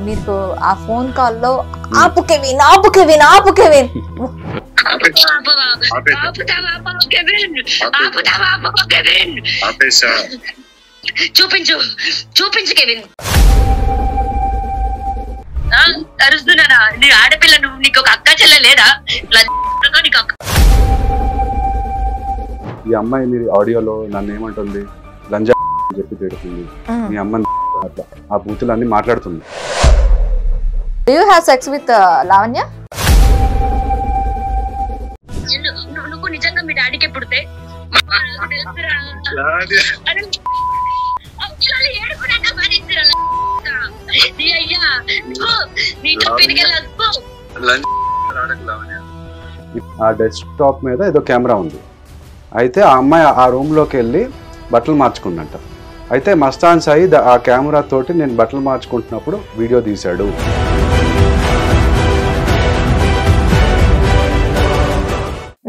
మీకు ఆ phone call లో ఆపు కెవిన్ ఆపు కెవిన్ ఆపు కెవిన్ చూపించు చూపించు కెవిన్. అరుస్తున్నానా? నీ ఆడపిల్ల, నువ్వు నీకు ఒక అక్క చెల్లె లేదా? నీకు ఈ అమ్మాయి మీరు ఆడియోలో నన్ను ఏమంటుంది, లంజా అని చెప్పి తిడుతుంది, మీ అమ్మని అట్లా ఆ బూతులన్నీ మాట్లాడుతుంది. Do you have sex with Lavanya? నువ్వు నిజంగా మీ డాడీకి పుడితే ఆ డెస్క్టాప్ మీద ఏదో కెమెరా ఉంది. అయితే ఆ అమ్మాయి ఆ రూమ్ లోకి వెళ్ళి బట్టలు మార్చుకుందంట. అయితే మస్తాన్ సాయి ఆ కెమెరా తోటి నేను బట్టలు మార్చుకుంటున్నప్పుడు వీడియో తీశాడు.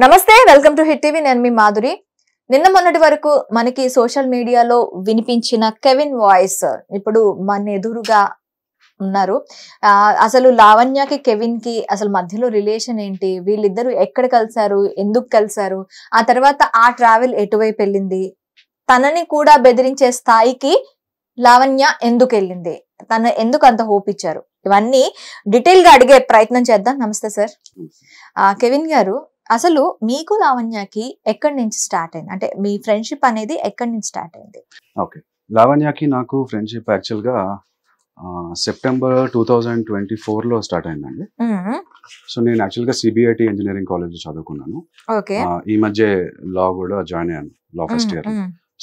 నమస్తే, వెల్కమ్ టు హిట్ టీవీ. నేను మీ మాధురి. నిన్న మొన్నటి వరకు మనకి సోషల్ మీడియాలో వినిపించిన కెవిన్ వాయిస్ ఇప్పుడు మన ఎదురుగా ఉన్నారు. అసలు లావణ్యకి కెవిన్ కి అసలు మధ్యలో రిలేషన్ ఏంటి, వీళ్ళిద్దరు ఎక్కడ కలిసారు, ఎందుకు కలిసారు, ఆ తర్వాత ఆ ట్రావెల్ ఎటువైపు వెళ్ళింది, తనని కూడా బెదిరించే స్థాయికి లావణ్య ఎందుకు వెళ్ళింది, తన ఎందుకు అంత హోప్ ఇచ్చారు, ఇవన్నీ డీటెయిల్ గా అడిగే ప్రయత్నం చేద్దాం. నమస్తే సార్. కెవిన్ గారు, అసలు మీకు లావణ్యకి ఎక్కడి నుంచి స్టార్ట్ అయింది, అంటే మీ ఫ్రెండ్షిప్ అనేది ఎక్కడి నుంచి స్టార్ట్ అయింది? ఓకే, లావణ్యకి నాకు ఫ్రెండ్షిప్ యాక్చువల్ గా సెప్టెంబర్ 2024లో స్టార్ట్ అయిందండి. సో నేను యాక్చువల్ గా సిబిఐటి ఇంజనీరింగ్ కాలేజ్ చదువుకున్నాను. ఈ మధ్య లా కూడా జాయిన్ అయ్యాను, లా ఫస్ట్ ఇయర్.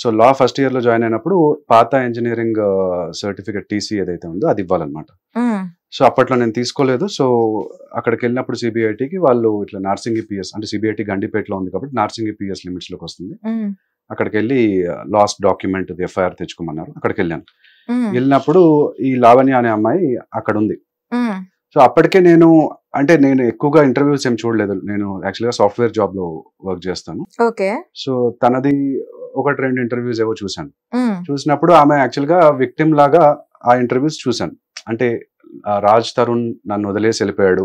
సో లా ఫస్ట్ ఇయర్ లో జాయిన్ అయినప్పుడు పాత ఇంజనీరింగ్ సర్టిఫికేట్ టీసీ ఏదైతే ఉందో అది ఇవ్వాలన్నమాట. సో అప్పట్లో నేను తీసుకోలేదు. సో అక్కడికి వెళ్ళినప్పుడు సిబిఐటికి వాళ్ళు ఇట్లా నార్సింగి పిఎస్, అంటే సిబిఐటి గండిపేటలో ఉంది కాబట్టి నార్సింగి పిఎస్ లిమిట్స్ లోకి వస్తుంది. అక్కడికి వెళ్ళి లాస్ట్ డాక్యుమెంట్ ఎఫ్ఐఆర్ తెచ్చుకోమన్నారు. అక్కడికి వెళ్ళాను. వెళ్ళినప్పుడు ఈ లావణ్య అనే అమ్మాయి అక్కడ ఉంది. సో అప్పటికే నేను ఎక్కువగా ఇంటర్వ్యూస్ ఏం చూడలేదు. నేను యాక్చువల్గా సాఫ్ట్వేర్ జాబ్ లో వర్క్ చేస్తాను. సో తనది 1-2 ఇంటర్వ్యూస్ ఏవో చూసాను. చూసినప్పుడు ఆమె యాక్చువల్ గా విక్టిమ్ లాగా ఆ ఇంటర్వ్యూస్ చూసాను. అంటే రాజ్ తరుణ్ నన్ను వదిలేసి వెళ్ళిపోయాడు,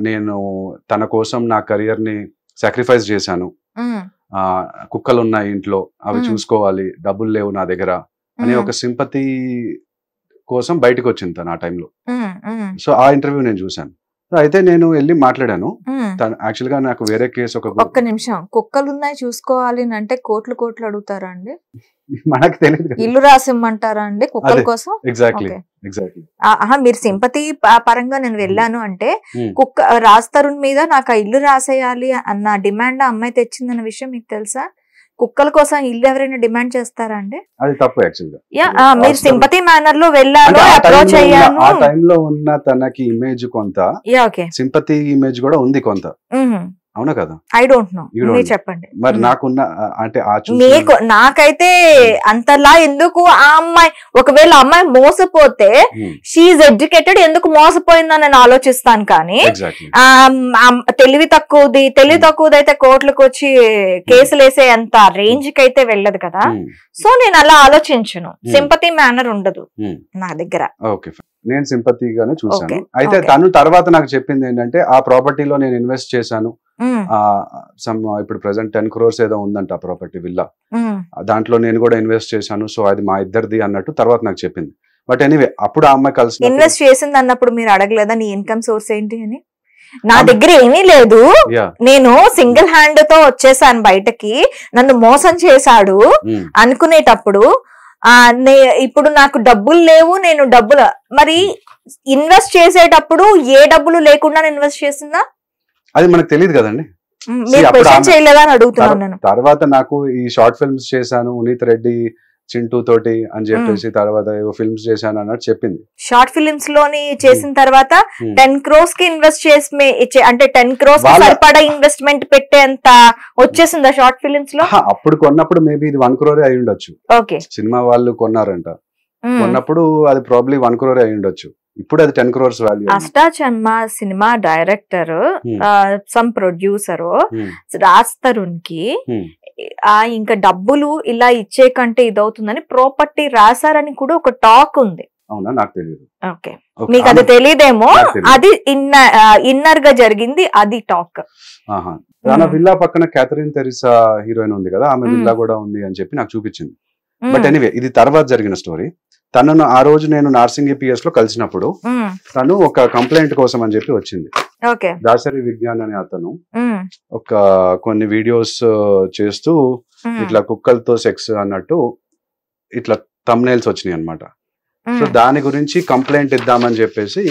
నేను తన కోసం నా కెరియర్ ని సాక్రిఫైస్ చేశాను, కుక్కలు ఉన్నాయి ఇంట్లో అవి చూసుకోవాలి, డబ్బులు లేవు నా దగ్గర అనే ఒక సింపతి కోసం బయటకు వచ్చింది తను ఆ టైంలో. సో ఆ ఇంటర్వ్యూ నేను చూసాను. అయితే నేను వెళ్ళి మాట్లాడాను. యాక్చువల్ గా నాకు వేరే కేసు ఒక్క నిమిషం, కుక్కలు ఉన్నాయి చూసుకోవాలి అంటే కోట్లు అడుగుతారా అండి? మనకు తెలియదు. ఇల్లు రాసిమ్మంటారా అండి కుక్కల కోసం? ఎగ్జాక్ట్లీ. మీరు సింపతి పరంగా నేను వెళ్ళాను అంటే రాజ్ తరుణ్ మీద నాకు ఆ ఇల్లు రాసేయాలి అన్న డిమాండ్ ఆ అమ్మాయి తెచ్చిందన్న విషయం మీకు తెలుసా? కుక్కల కోసం ఇల్లు ఎవరైనా డిమాండ్ చేస్తారా అండి? అది తప్పు యాక్చువల్గా. మీరు సింపతి మేనర్ లో వెళ్ళారు, అప్రోచ్ అయ్యాను. ఆ టైంలో ఉన్న తనకి ఇమేజ్ కొంత, సింపతి ఇమేజ్ కూడా ఉంది కొంత, అవునా కదా? ఐ డోంట్ నో, మీరు చెప్పండి. మరి నాకున్న అంటే మీకు నాకైతే అంతలా ఎందుకు ఆ అమ్మాయి, ఒకవేళ అమ్మాయి మోసపోతే షీఈ్ ఎడ్యుకేటెడ్, ఎందుకు మోసపోయిందని నేను ఆలోచిస్తాను. కానీ తెలివి తక్కువది అయితే కోర్టులకు వచ్చి కేసులు వేసే అంత రేంజ్ కి అయితే వెళ్ళదు కదా. సో నేను అలా ఆలోచించను, సింపతి మేనర్ ఉండదు నా దగ్గర. ఓకే, నేను సింపతిగానే చూసాను. అయితే తను తర్వాత నాకు చెప్పింది ఏంటంటే, ఆ ప్రాపర్టీలో నేను ఇన్వెస్ట్ చేశాను, ఇప్పుడు ప్రెసెంట్ 10 crores ఏదో ఉందంట ఆ ప్రాపర్టీ విల్లా, దాంట్లో నేను కూడా ఇన్వెస్ట్ చేశాను, సో అది మా ఇద్దరిది అన్నట్టు తర్వాత నాకు చెప్పింది. బట్ ఎనీవే, అప్పుడు ఆ అమ్మాయి కలిసి ఇన్వెస్ట్ చేసింది అన్నప్పుడు మీరు అడగలేదా నీ ఇన్కమ్ సోర్స్ ఏంటి అని? నా దగ్గర ఏమీ లేదు, నేను సింగిల్ హ్యాండ్ తో వచ్చేసాను బయటకి, నన్ను మోసం చేశాడు అనుకునేటప్పుడు ఇప్పుడు నాకు డబ్బులు లేవు, నేను మరి ఇన్వెస్ట్ చేసేటప్పుడు ఏ డబ్బులు లేకుండా ఇన్వెస్ట్ చేసిందా అది మనకు తెలియదు కదండి. చేయలేదా అని అడుగుతున్నాను నేను. తర్వాత నాకు ఈ షార్ట్ ఫిల్మ్స్ చేశాను ఉనీత్ రెడ్డి చింటూ తోటి అని చెప్పేసి, తర్వాత ఏవో ఫిల్మ్స్ చేశాను అన్నట్టు చెప్పింది. షార్ట్ ఫిల్మ్స్ లోని చేసిన తర్వాత 10 crores కి ఇన్వెస్ట్ చేసి, అంటే 10 crores సరిపడా ఇన్వెస్ట్మెంట్ పెట్టేంత వచ్చేసిందా షార్ట్ ఫిల్మ్స్ లో? అప్పుడు కొన్నప్పుడు మేబీ ఇది 1 crore అయి ఉండొచ్చు. సినిమా వాళ్ళు కొన్నారంట, కొన్నప్పుడు అది ప్రాబ్లీ 1 crore అయి ఉండొచ్చు. ఇప్పుడు అది 10 crores value. Ashtachamma cinema director some producer Raj Tarun కి ఇంకా డబ్బులు ఇలా ఇచ్చే కంటే ఇదవుతుందని ప్రాపర్టీ రాశారని కూడా ఒక టాక్ ఉంది. అవునా, నాకు తెలియదు. ఓకే, మీకు అది తెలియదేమో, అది ఇన్నర్ గా జరిగింది, అది టాక్. తన విల్లా పక్కన క్యాథరిన్ తెరిసా హీరోయిన్ ఉంది కదా, ఆమె విల్లా కూడా ఉంది అని చెప్పి నాకు చూపించింది. బట్ ఎనీవే, ఇది తర్వాత జరిగిన స్టోరీ. తనను ఆ రోజు నేను నార్సింగి పిఎస్ లో కలిసినప్పుడు తను ఒక కంప్లైంట్ కోసం అని చెప్పి వచ్చింది. దాసరి విజ్ఞాన్ అనే అతను ఒక కొన్ని వీడియోస్ చేస్తూ ఇట్లా కుక్కలతో సెక్స్ అన్నట్టు ఇట్లా థంబ్నెయిల్స్ వచ్చినాయి అన్నమాట. సో దాని గురించి కంప్లైంట్ ఇద్దామని చెప్పేసి,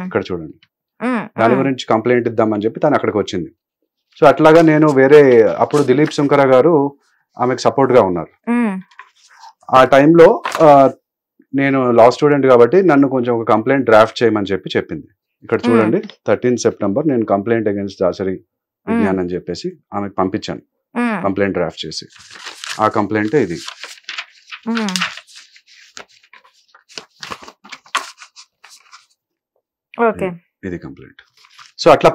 ఇక్కడ చూడండి, దాని గురించి కంప్లైంట్ ఇద్దామని చెప్పి తను అక్కడికి వచ్చింది. సో అట్లాగా నేను వేరే, అప్పుడు దిలీప్ శంకర గారు ఆమెకు సపోర్ట్ గా ఉన్నారు. ఆ టైంలో నేను లా స్టూడెంట్ కాబట్టి నన్ను కొంచెం ఒక కంప్లైంట్ డ్రాఫ్ట్ చేయమని చెప్పి చెప్పింది. ఇక్కడ చూడండి, 13 సెప్టెంబర్ నేను కంప్లైంట్ అగేన్స్ట్ దాసరి విజ్ఞాన్ అని చెప్పేసి ఆమెకు పంపించాను, కంప్లైంట్ డ్రాఫ్ట్ చేసి. ఆ కంప్లైంట్ ఇది. ఇది కంప్లైంట్. సో అట్లా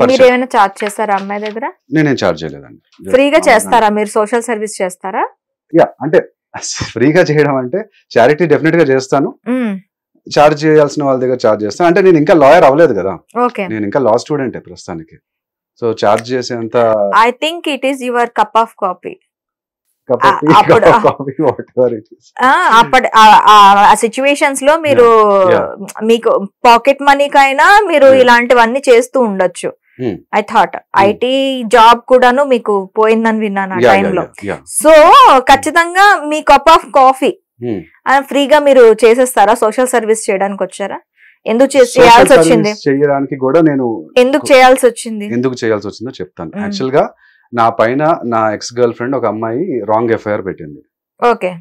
చార్జ్ చేస్తారా అమ్మాయి దగ్గర? నేనేం చార్జ్ చేయలేదండి. ఫ్రీగా చేస్తారా మీరు? సోషల్ సర్వీస్ చేస్తారా? యా, అంటే ఫ్రీగా చేయడం అంటే చారిటీ డెఫినెట్ గా చేస్తాను, చార్జ్ చేయాల్సిన వాళ్ళ దగ్గర చార్జ్ చేస్తాను. అంటే నేను ఇంకా లాయర్ అవ్వలేదు కదా, నేను ఇంకా లా స్టూడెంట్ ప్రస్తుతానికి. సో చార్జ్ చేసేంత, I think it is your cup of coffee. ఆ సిచ్యువేషన్స్ లో మీరు, మీకు పాకెట్ మనీ కైనా మీరు ఇలాంటివన్నీ చేస్తూ ఉండొచ్చు. ఐ థాట్ ఐటీ జాబ్ కూడాను మీకు పోయిందని విన్నాను ఆ టైంలో. సో ఖచ్చితంగా మీ కప్ ఆఫ్ కాఫీ ఫ్రీగా మీరు చేసేస్తారా? సోషల్ సర్వీస్ చేయడానికి వచ్చారా? ఎందుకు చేయాల్సి వచ్చింది? చేయడానికి కూడా నేను ఎందుకు చేయాల్సి వచ్చింది, ఎందుకు చేయాల్సి వచ్చిందో చెప్తాను. యాక్చువల్ గా నా పైన నా ఎక్స్ గర్ల్ ఫ్రెండ్ ఒక అమ్మాయి రాంగ్ ఎఫ్ఐఆర్ పెట్టింది. Okay,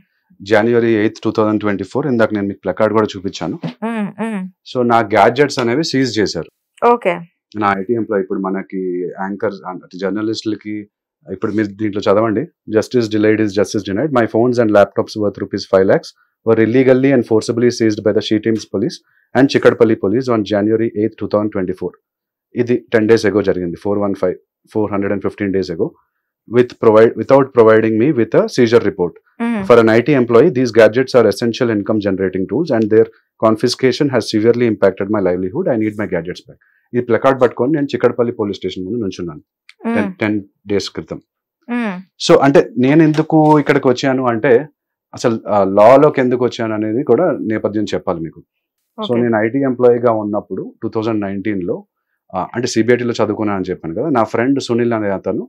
January 8th, 2024. ఇందాక నేను మీకు ప్లకార్డ్ కూడా చూపించాను. సో నా గ్యాడ్జెట్స్ అనేవి సీజ్ చేశారు. ఓకే, నా ఐటీ ఎంప్లాయ్. ఇప్పుడు మనకి యాంకర్ జర్నలిస్టులకి ఇప్పుడు మీరు దీంట్లో చదవండి, justice delayed is justice denied. My phones and laptops worth ₹5 lakhs were illegally and forcibly seized by the She Teams police and Chikadpalli police on January 8th, 2024. ఇది 10 days ago జరిగింది, 415 days ago, without providing me with a seizure report. For an IT employee, these gadgets are essential income generating tools and their confiscation has severely impacted my livelihood. I need my gadgets back. ఈ placard పట్టుకొని నేను Chikkadpally police station ముందు నుంచున్నాను 10 days క్రితం. So అంటే నేను ఎందుకు ఇక్కడికి వచ్చాను అంటే, అసలు లాలోకి ఎందుకు వచ్చాను అనేది కూడా నేపథ్యం చెప్పాలి మీకు. సో నేను ఐటీ ఎంప్లాయీగా ఉన్నప్పుడు 2019లో అంటే సిబిఐటీలో చదువుకున్నాను అని చెప్పాను కదా, నా ఫ్రెండ్ సునీల్ అనే అతను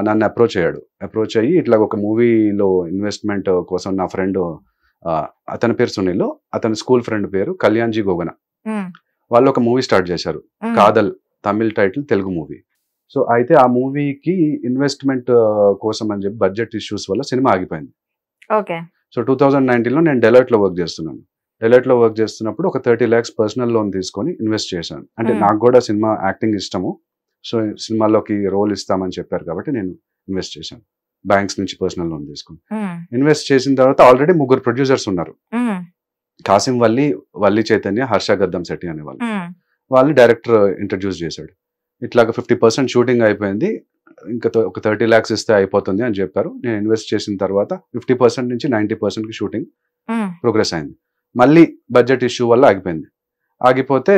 నన్ను అప్రోచ్ అయ్యి ఇట్లా ఒక మూవీలో ఇన్వెస్ట్మెంట్ కోసం నా ఫ్రెండ్, అతని పేరు సునీల్, అతని స్కూల్ ఫ్రెండ్ పేరు కళ్యాణ్జీ గోగన, వాళ్ళు ఒక మూవీ స్టార్ట్ చేశారు, Kadhal, Tamil title, Telugu movie. So అయితే ఆ మూవీకి ఇన్వెస్ట్మెంట్ కోసం అని చెప్పి బడ్జెట్ ఇష్యూస్ వల్ల సినిమా ఆగిపోయింది. సో 2019లో నేను డెలాయిట్లో వర్క్ చేస్తున్నాను. డెలాయిట్లో వర్క్ చేస్తున్నప్పుడు ఒక 30 lakhs పర్సనల్ లోన్ తీసుకొని ఇన్వెస్ట్ చేశాను. అంటే నాకు కూడా సినిమా యాక్టింగ్ ఇష్టము, సో సినిమాలోకి రోల్ ఇస్తామని చెప్పారు కాబట్టి నేను ఇన్వెస్ట్ చేశాను. బ్యాంక్స్ నుంచి పర్సనల్ లోన్ తీసుకుని ఇన్వెస్ట్ చేసిన తర్వాత ఆల్రెడీ 3 ప్రొడ్యూసర్స్ ఉన్నారు, కాసిం వల్లి చైతన్య, హర్ష గద్దం శెట్టి అనే వాళ్ళు డైరెక్టర్ ఇంట్రడ్యూస్ చేశాడు. ఇట్లాగా 50% షూటింగ్ అయిపోయింది, ఇంకా ఒక 30 lakhs ఇస్తే అయిపోతుంది అని చెప్పారు. నేను ఇన్వెస్ట్ చేసిన తర్వాత 50% నుంచి 90% కి షూటింగ్ ప్రోగ్రెస్ అయింది. మళ్ళీ బడ్జెట్ ఇష్యూ వల్ల ఆగిపోయింది. ఆగిపోతే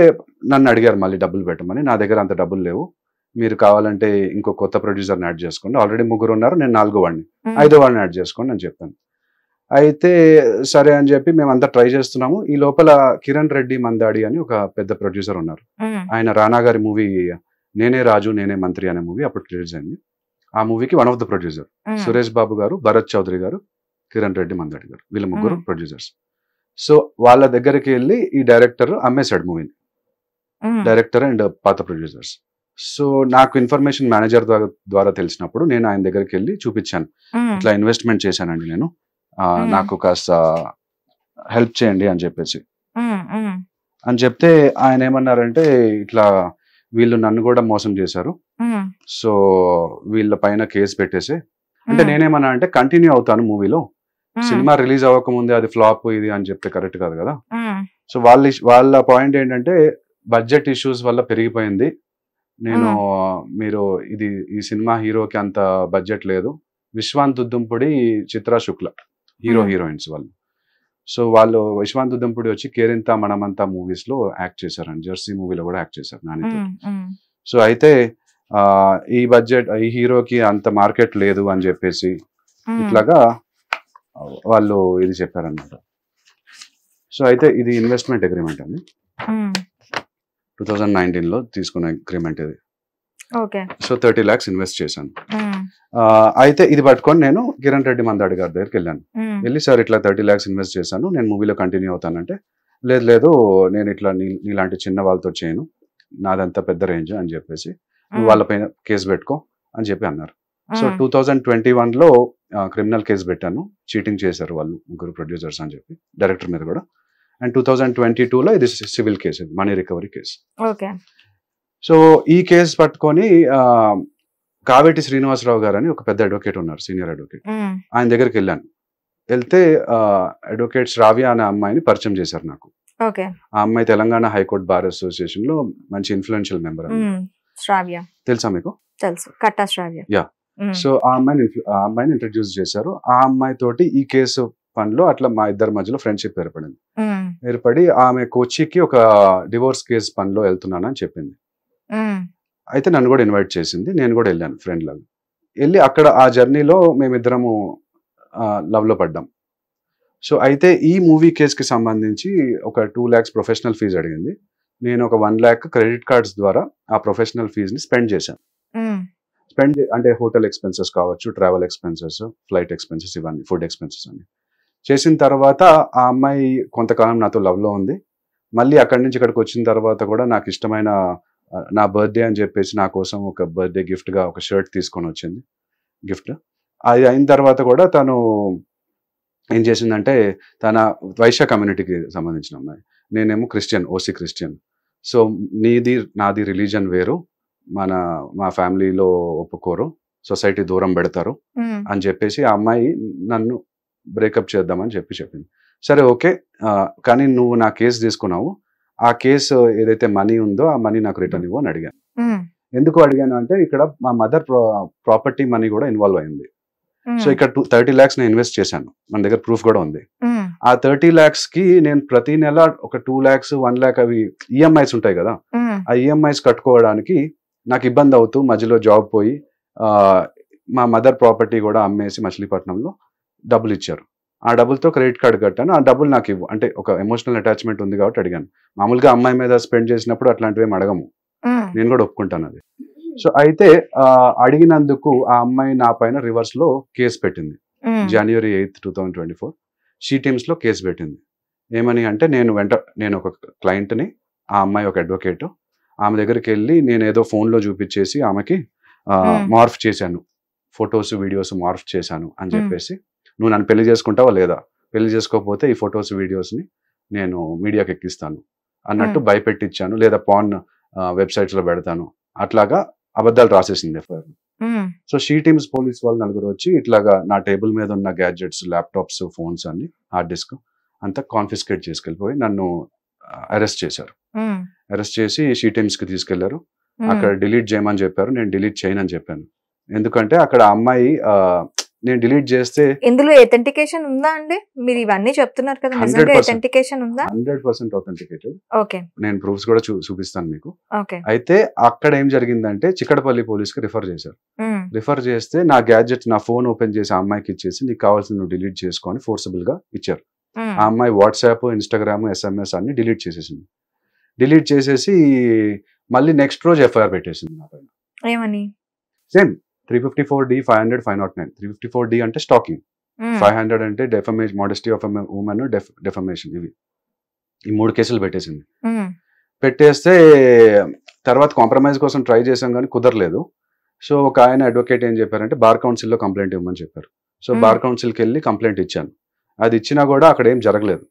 నన్ను అడిగారు మళ్ళీ డబ్బులు పెట్టమని. నా దగ్గర అంత డబ్బులు లేవు, మీరు కావాలంటే ఇంకో కొత్త ప్రొడ్యూసర్ని యాడ్ చేసుకోండి, ఆల్రెడీ 3 ఉన్నారు, నేను 4వ వాడిని, 5వ వాడిని యాడ్ చేసుకోండి అని చెప్పాను. అయితే సరే అని చెప్పి మేమంతా ట్రై చేస్తున్నాము. ఈ లోపల కిరణ్ రెడ్డి మందాడి అని ఒక పెద్ద ప్రొడ్యూసర్ ఉన్నారు, ఆయన రానా గారి మూవీ నేనే రాజు నేనే మంత్రి అనే మూవీ అప్పుడు రిలీజ్ అయింది. ఆ మూవీకి one of the producer Suresh Babu garu, Bharat Chowdary గారు, కిరణ్ రెడ్డి మందాడి గారు, వీళ్ళ 3 ప్రొడ్యూసర్స్. సో వాళ్ళ దగ్గరికి వెళ్ళి ఈ డైరెక్టర్ అమ్మేశాడు మూవీని, డైరెక్టర్ అండ్ పాత ప్రొడ్యూసర్స్. సో నాకు ఇన్ఫర్మేషన్ మేనేజర్ ద్వారా తెలిసినప్పుడు నేను ఆయన దగ్గరికి వెళ్ళి చూపించాను, ఇట్లా ఇన్వెస్ట్మెంట్ చేశానండి నేను, నాకు కాస్త హెల్ప్ చేయండి అని చెప్పేసి అని చెప్తే ఆయన ఏమన్నారంటే, ఇట్లా వీళ్ళు నన్ను కూడా మోసం చేశారు, సో వీళ్ళ పైన కేసు పెట్టేసి, అంటే నేనేమన్నా అంటే కంటిన్యూ అవుతాను మూవీలో, సినిమా రిలీజ్ అవ్వకముందే అది ఫ్లాప్ ఇది అని చెప్తే కరెక్ట్ కాదు కదా. సో వాళ్ళ పాయింట్ ఏంటంటే బడ్జెట్ ఇష్యూస్ వల్ల పెరిగిపోయింది, నేను మీరు ఈ సినిమా హీరోకి అంత బడ్జెట్ లేదు, విశ్వాంత్ దుద్దుంపుడి, చిత్రా శుక్ల హీరోయిన్స్ వాళ్ళు. సో వాళ్ళు విశ్వాంత్ దుద్దంపుడి వచ్చి కేరింత మనమంతా మూవీస్ లో యాక్ట్ చేశారు, జెర్సీ మూవీలో కూడా యాక్ట్ చేశారు నానితో. సో అయితే ఈ బడ్జెట్ ఈ హీరోకి అంత మార్కెట్ లేదు అని చెప్పేసి ఇట్లాగా వాళ్ళు ఇది చెప్పారన్నమాట. సో అయితే ఇది ఇన్వెస్ట్మెంట్ అగ్రిమెంట్ అండి, 2019 లో తీసుకున్న అగ్రిమెంట్ ఇది. సో 30 lakhs ఇన్వెస్ట్ చేశాను. అయితే ఇది పట్టుకొని నేను కిరణ్ రెడ్డి మందాడి గారి దగ్గరికి వెళ్ళాను. వెళ్ళి సార్ ఇట్లా 30 lakhs ఇన్వెస్ట్ చేశాను, నేను మూవీలో కంటిన్యూ అవుతానంటే లేదు నేను ఇట్లా నీలాంటి చిన్న వాళ్ళతో చేయను, నాదంతా పెద్ద రేంజ్ అని చెప్పేసి నువ్వు వాళ్ళపైన కేసు పెట్టుకో అని చెప్పి అన్నారు. సో 2021 లో క్రిమినల్ కేసు పెట్టాను, చీటింగ్ చేశారు వాళ్ళు ముగ్గురు ప్రొడ్యూసర్స్ అని చెప్పి, డైరెక్టర్ మీద కూడా. అండ్ 2022 లో ఇది civil case, money recovery case. So ఈ కేసు పట్టుకొని కావేటి శ్రీనివాసరావు గారు అని ఒక పెద్ద అడ్వకేట్ ఉన్నారు, సీనియర్ అడ్వకేట్, ఆయన దగ్గరికి వెళ్ళాను. వెళ్తే అడ్వకేట్ శ్రావ్య అనే అమ్మాయిని పరిచయం చేశారు నాకు. ఆ అమ్మాయి తెలంగాణ హైకోర్టు బార్ అసోసియేషన్ లో మంచి ఇన్ఫ్లుయెన్షియల్ మెంబర్. తెలుసా మీకు? తెలుసు, కట్టా శ్రావ్య. యా. సో ఆ అమ్మాయిని ఇంట్రడ్యూస్ చేశారు. ఆ అమ్మాయి తోటి ఈ కేసు పనిలో అట్లా మా ఇద్దరి మధ్యలో ఫ్రెండ్షిప్ ఏర్పడింది. ఏర్పడి ఆమె కొచ్చికి ఒక డివోర్స్ కేసు పనిలో వెళ్తున్నానని చెప్పింది. అయితే నన్ను కూడా ఇన్వైట్ చేసింది, నేను కూడా వెళ్ళాను ఫ్రెండ్ లాగా. వెళ్ళి అక్కడ ఆ జర్నీలో మేమిద్దరము లవ్ లో పడ్డాం. సో అయితే ఈ మూవీ కేసుకి సంబంధించి ఒక 2 lakhs ప్రొఫెషనల్ ఫీజు అడిగింది. నేను ఒక 1 lakh క్రెడిట్ కార్డ్స్ ద్వారా ఆ ప్రొఫెషనల్ ఫీజుని స్పెండ్ చేశాను. అంటే హోటల్ ఎక్స్పెన్సెస్ కావచ్చు, ట్రావెల్ ఎక్స్పెన్సెస్, ఫ్లైట్ ఎక్స్పెన్సెస్, ఇవన్నీ ఫుడ్ ఎక్స్పెన్సెస్ అన్ని చేసిన తర్వాత ఆ అమ్మాయి కొంతకాలం నాతో లవ్ లో ఉంది. మళ్ళీ అక్కడి నుంచి ఇక్కడికి వచ్చిన తర్వాత కూడా నాకు ఇష్టమైన నా బర్త్డే అని చెప్పేసి నా కోసం ఒక బర్త్డే గిఫ్ట్ గా ఒక షర్ట్ తీసుకొని వచ్చింది గిఫ్ట్. అది అయిన తర్వాత కూడా తను ఏం చేసిందంటే, తన వైశ్య కమ్యూనిటీకి సంబంధించిన అమ్మాయి, నేనేమో క్రిస్టియన్, ఓసీ క్రిస్టియన్. సో నాది రిలీజన్ వేరు, మా ఫ్యామిలీలో ఒప్పుకోరు, సొసైటీ దూరం పెడతారు అని చెప్పేసి ఆ అమ్మాయి నన్ను బ్రేకప్ చేద్దామని చెప్పింది. సరే ఓకే, కానీ నువ్వు నా కేసు తీసుకున్నావు, ఆ కేసు ఏదైతే మనీ ఉందో ఆ మనీ నాకు రిటర్న్ ఇవ్వు అని అడిగాను. ఎందుకు అడిగాను అంటే ఇక్కడ మా మదర్ ప్రాపర్టీ మనీ కూడా ఇన్వాల్వ్ అయింది. సో ఇక్కడ 30 lakhs నేను ఇన్వెస్ట్ చేశాను, మన దగ్గర ప్రూఫ్ కూడా ఉంది. ఆ 30 lakhs కి నేను ప్రతి నెల ఒక 2 lakhs 1 lakh అవి ఈఎంఐస్ ఉంటాయి కదా, ఆ ఈఎంఐస్ కట్టుకోవడానికి నాకు ఇబ్బంది అవుతూ మధ్యలో జాబ్ పోయి మా మదర్ ప్రాపర్టీ కూడా అమ్మేసి మచిలీపట్నంలో డబ్బులు ఇచ్చారు. ఆ డబ్బులతో క్రెడిట్ కార్డు కట్టాను, ఆ డబ్బులు నాకు ఇవ్వు అంటే ఒక ఎమోషనల్ అటాచ్మెంట్ ఉంది కాబట్టి అడిగాను. మామూలుగా అమ్మాయి మీద స్పెండ్ చేసినప్పుడు అట్లాంటివి ఏం అడగము, నేను కూడా ఒప్పుకుంటాను అది. సో అయితే అడిగినందుకు ఆ అమ్మాయి నా పైన రివర్స్ లో కేసు పెట్టింది. January 8th, 2024 షీ టీమ్స్ లో కేసు పెట్టింది. ఏమని అంటే నేను ఒక క్లయింట్ని, ఆ అమ్మాయి ఒక అడ్వకేట్, ఆమె దగ్గరికి వెళ్ళి నేను ఏదో ఫోన్లో చూపించేసి ఆమెకి మార్ఫ్ చేశాను, ఫొటోస్ వీడియోస్ మార్ఫ్ చేశాను అని చెప్పేసి, నువ్వు నన్ను పెళ్లి చేసుకుంటావా లేదా, పెళ్లి చేసుకోకపోతే ఈ ఫొటోస్ వీడియోస్ని నేను మీడియాకి ఎక్కిస్తాను అన్నట్టు భయపెట్టించాను, లేదా పాన్ వెబ్సైట్స్ లో పెడతాను, అట్లాగా అబద్ధాలు రాసేసింది FIR. So she teams police వాళ్ళు నలుగురు వచ్చి ఇట్లాగా నా టేబుల్ మీద ఉన్న గ్యాడ్జెట్స్, ల్యాప్టాప్స్, ఫోన్స్ అన్ని, హార్డ్ డిస్క్ అంతా కాన్ఫిస్కేట్ చేసుకెళ్ళిపోయి నన్ను అరెస్ట్ చేశారు. అరెస్ట్ చేసి షీ టీమ్స్ కి తీసుకెళ్లారు. అక్కడ డిలీట్ చేయమని చెప్పారు, నేను డిలీట్ చేయనని చెప్పాను. ఎందుకంటే అక్కడ అమ్మాయి నేను డిలీట్ చేస్తే ఇందులో అథెంటికేషన్ ఉందా అండి? మీరు ఇవన్నీ చెప్తున్నారు కదా, నిజంగా అథెంటికేషన్ ఉందా? 100% అథెంటికేటెడ్. ఓకే, నేను ప్రూఫ్స్ కూడా చూపిస్తాను మీకు. ఓకే. అయితే అక్కడ ఏం జరిగిందంటే చిక్కడపల్లి పోలీస్ కి రిఫర్ చేశారు. రిఫర్ చేస్తే నా గ్యాడ్జెట్, నా ఫోన్ ఓపెన్ చేసి ఆ అమ్మాయికి ఇచ్చేసి నీకు కావాల్సిన నువ్వు డిలీట్ చేసుకొని ఫోర్సబుల్ గా ఇచ్చారు. ఆ అమ్మాయి వాట్సాప్, ఇన్స్టాగ్రామ్, SMS అన్ని డిలీట్ చేసేసింది. డిలీట్ చేసేసి మళ్ళీ నెక్స్ట్ రోజు ఎఫ్ఐఆర్ పెట్టేసింది నా పైన. ఏమని? Same 354D, 500, 509. 354D అంటే స్టాకింగ్, 500 అంటే defamation, modesty of women, defamation. ఇవి ఈ 3 కేసులు పెట్టేసింది. పెట్టేస్తే తర్వాత కాంప్రమైజ్ కోసం ట్రై చేసాం కానీ కుదరలేదు. సో ఒక ఆయన అడ్వకేట్ ఏం చెప్పారంటే బార్ కౌన్సిల్లో కంప్లైంట్ ఇవ్వమని చెప్పారు. సో బార్ కౌన్సిల్కి వెళ్ళి కంప్లైంట్ ఇచ్చాను. అది ఇచ్చినా కూడా అక్కడ ఏం జరగలేదు.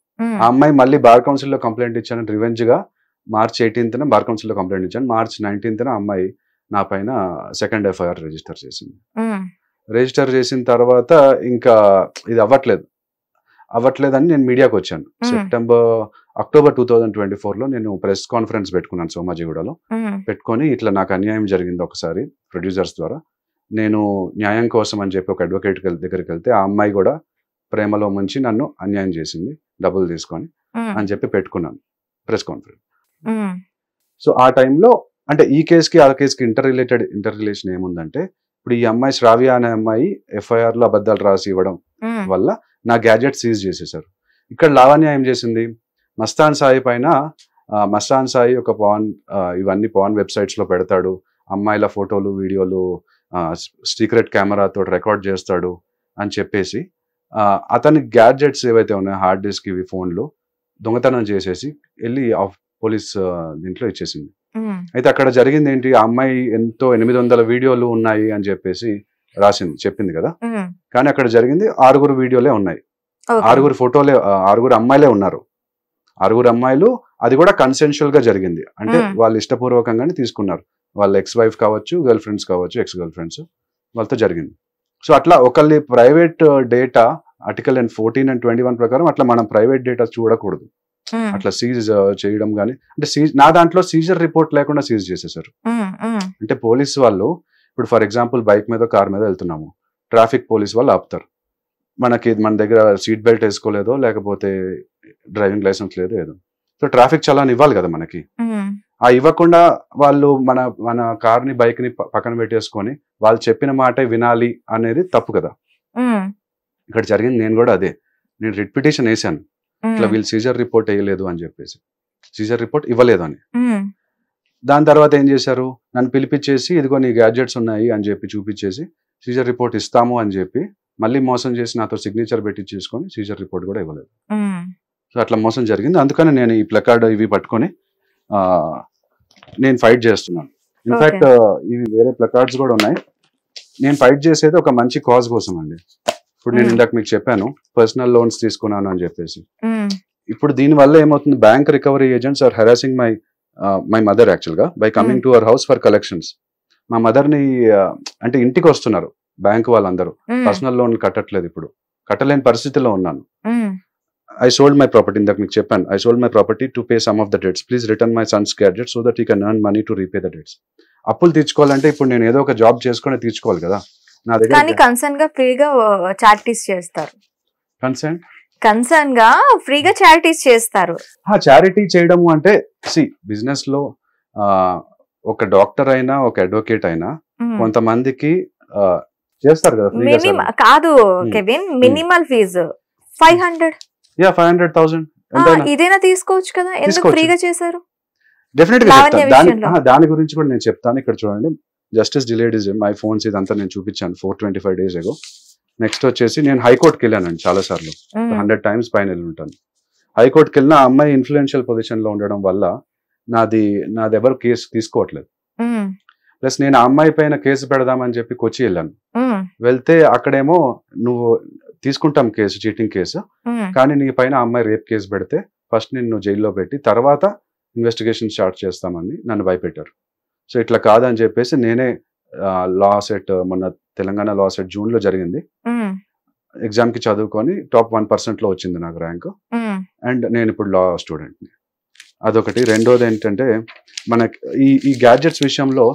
ఆ అమ్మాయి మళ్ళీ బార్ కౌన్సిల్లో కంప్లైంట్ ఇచ్చాను రివెంజ్ గా. March 18th బార్ కౌన్సిల్లో కంప్లైంట్ ఇచ్చాను. March 19th అమ్మాయి నా పైన సెకండ్ ఎఫ్ఐఆర్ రిజిస్టర్ చేసింది. రిజిస్టర్ చేసిన తర్వాత ఇంకా ఇది అవ్వట్లేదని నేను మీడియాకి వచ్చాను. అక్టోబర్ 2024లో నేను ప్రెస్ కాన్ఫరెన్స్ పెట్టుకున్నాను సోమాజిగూడలో. పెట్టుకొని ఇట్లా నాకు అన్యాయం జరిగింది ఒకసారి ప్రొడ్యూసర్స్ ద్వారా, నేను న్యాయం కోసం అని చెప్పి ఒక అడ్వకేట్ దగ్గరికి వెళ్తే ఆ అమ్మాయి కూడా ప్రేమలో ముంచి నన్ను అన్యాయం చేసింది డబ్బులు తీసుకొని అని చెప్పి పెట్టుకున్నాను ప్రెస్ కాన్ఫరెన్స్. సో ఆ టైంలో అంటే ఈ కేసుకి ఆ కేసుకి ఇంటర్ రిలేషన్ ఏముందంటే, ఇప్పుడు ఈ అమ్మాయి శ్రావ్య అనే అమ్మాయి ఎఫ్ఐఆర్ లో అబద్ధాలు రాసి ఇవ్వడం వల్ల నా గ్యాడ్జెట్ సీజ్ చేసేసారు. ఇక్కడ లావణ్య ఏం చేసింది, మస్తాన్ సాయి పైన మస్తాన్ సాయి ఒక ఇవన్నీ పాన్ వెబ్సైట్స్ లో పెడతాడు, అమ్మాయిల ఫోటోలు వీడియోలు సీక్రెట్ కెమెరాతో రికార్డ్ చేస్తాడు అని చెప్పేసి అతని గ్యాడ్జెట్స్ ఏవైతే ఉన్నాయో హార్డ్ డిస్క్ ఇవి ఫోన్లు దొంగతనం చేసేసి వెళ్ళి పోలీస్ దీంట్లో ఇచ్చేసింది. అయితే అక్కడ జరిగింది ఏంటి, ఆ అమ్మాయి ఎంతో 800 వీడియోలు ఉన్నాయి అని చెప్పేసి చెప్పింది కదా, కానీ అక్కడ జరిగింది 6 వీడియోలే ఉన్నాయి, 6 ఫోటోలే, 6 అమ్మాయిలే ఉన్నారు, 6 అమ్మాయిలు. అది కూడా కన్సెన్షువల్ గా జరిగింది, అంటే వాళ్ళు ఇష్టపూర్వకంగానే తీసుకున్నారు, వాళ్ళ ఎక్స్ వైఫ్ కావచ్చు, గర్ల్ ఫ్రెండ్స్ కావచ్చు, ఎక్స్ గర్ల్ ఫ్రెండ్స్, వాళ్ళతో జరిగింది. సో అట్లా ఒకళ్ళ ప్రైవేట్ డేటా ఆర్టికల్ 14 and 21 ప్రకారం అట్లా మనం ప్రైవేట్ డేటా చూడకూడదు, అట్లా సీజ్ చేయడం కానీ, అంటే నా దాంట్లో సీజర్ రిపోర్ట్ లేకుండా సీజ్ చేసేసారు. అంటే పోలీస్ వాళ్ళు ఇప్పుడు ఫర్ ఎగ్జాంపుల్ బైక్ మీద కార్ మీద వెళ్తున్నాము, ట్రాఫిక్ పోలీస్ వాళ్ళు ఆపుతారు, మన దగ్గర సీట్ బెల్ట్ వేసుకోలేదో లేకపోతే డ్రైవింగ్ లైసెన్స్ లేదో ఏదో, సో ట్రాఫిక్ చలాన్ ఇవ్వాలి కదా మనకి, ఆ ఇవ్వకుండా వాళ్ళు మన కార్ ని బైక్ ని పక్కన పెట్టేసుకొని వాళ్ళు చెప్పిన మాట వినాలి అనేది తప్పు కదా. ఇక్కడ జరిగింది నేను కూడా అదే, నేను రిట్ పిటిషన్ వేసాను, ఇట్లా వీళ్ళు సీజర్ రిపోర్ట్ వేయలేదు అని చెప్పేసి, సీజర్ రిపోర్ట్ ఇవ్వలేదు అని. దాని తర్వాత ఏం చేశారు, నన్ను పిలిపించేసి ఇదిగో నీ గ్యాడ్జెట్స్ ఉన్నాయి అని చెప్పి చూపించేసి సీజర్ రిపోర్ట్ ఇస్తాము అని చెప్పి మళ్ళీ మోసం చేసి నాతో సిగ్నేచర్ పెట్టి చేసుకొని సీజర్ రిపోర్ట్ కూడా ఇవ్వలేదు. సో అట్లా మోసం జరిగింది. అందుకని నేను ఈ ప్లకార్డ్ ఇవి పట్టుకొని నేను ఫైట్ చేస్తున్నాను. ఇన్ఫాక్ట్ ఇవి వేరే ప్లకార్డ్స్ కూడా ఉన్నాయి. నేను ఫైట్ చేసేది ఒక మంచి కాజ్ కోసం అండి. ఇప్పుడు నేను ఇందాక మీకు చెప్పాను పర్సనల్ లోన్స్ తీసుకున్నాను అని చెప్పేసి, ఇప్పుడు దీని వల్ల ఏమవుతుంది, bank recovery agents are harassing my mother actual గా by coming to our house for collections. మా మదర్ ని అంటే ఇంటికి వస్తున్నారు బ్యాంక్ వాళ్ళందరూ, పర్సనల్ లోన్ కట్టట్లేదు, ఇప్పుడు కట్టలేని పరిస్థితిలో ఉన్నాను. I sold my property, ఇందాక మీకు చెప్పాను, I sold my property to pay some of the debts. Please return my son's gadget so that he can earn money to repay the debts. అప్పులు తీర్చుకోవాలంటే ఇప్పుడు నేను ఏదో ఒక జాబ్ చేసుకుని తీర్చుకోవాలి కదా. నా దగ్గర కానీ కన్సర్న్ గా ఫ్రీగా చారిటీస్ చేస్తారు, కన్సర్న్ గా ఫ్రీగా చారిటీస్ చేస్తారు. చారిటీ చేయడము అంటే బిజినెస్ లో ఒక డాక్టర్ అయినా ఒక అడ్వకేట్ అయినా కొంతమందికి చేస్తారు కదా. మినిమం కాదు కెవిన్, మినిమల్ ఫీజు 500. 500,000 ఇదేనా తీసుకోవచ్చు కదా, ఎందుకు ఫ్రీగా చేశారు? డెఫినెట్ గా దాని గురించి కూడా నేను చెప్తాను. ఇక్కడ చూడండి, justice delayed is my phones, ఇదంతా నేను చూపించాను 425 days ago. నెక్స్ట్ వచ్చేసి నేను హైకోర్టుకి వెళ్ళానండి చాలా సార్లు, 100 times పైన వెళ్ళి ఉంటాను. హైకోర్టుకి వెళ్ళిన ఆ అమ్మాయి ఇన్ఫ్లుయెన్షియల్ పొజిషన్ లో ఉండడం వల్ల నాది ఎవరు కేసు తీసుకోవట్లేదు. ప్లస్ నేను ఆ అమ్మాయి పైన కేసు పెడదామని చెప్పి కొచ్చి వెళ్ళాను. వెళ్తే అక్కడేమో నువ్వు తీసుకుంటాం కేసు, చీటింగ్ కేసు, కానీ నీ పైన అమ్మాయి రేప్ కేసు పెడితే ఫస్ట్ నిన్ను జైల్లో పెట్టి తర్వాత ఇన్వెస్టిగేషన్ స్టార్ట్ చేస్తామని నన్ను భయపెట్టారు. సో ఇట్లా కాదని చెప్పేసి నేనే లా సెట్, మొన్న తెలంగాణ లా సెట్ జూన్ లో జరిగింది, ఎగ్జామ్ కి చదువుకొని టాప్ 1% లో వచ్చింది నాకు ర్యాంక్. అండ్ నేను ఇప్పుడు లా స్టూడెంట్ ని, అదొకటి. రెండోది ఏంటంటే మనకి ఈ గ్యాడ్జెట్స్ విషయంలో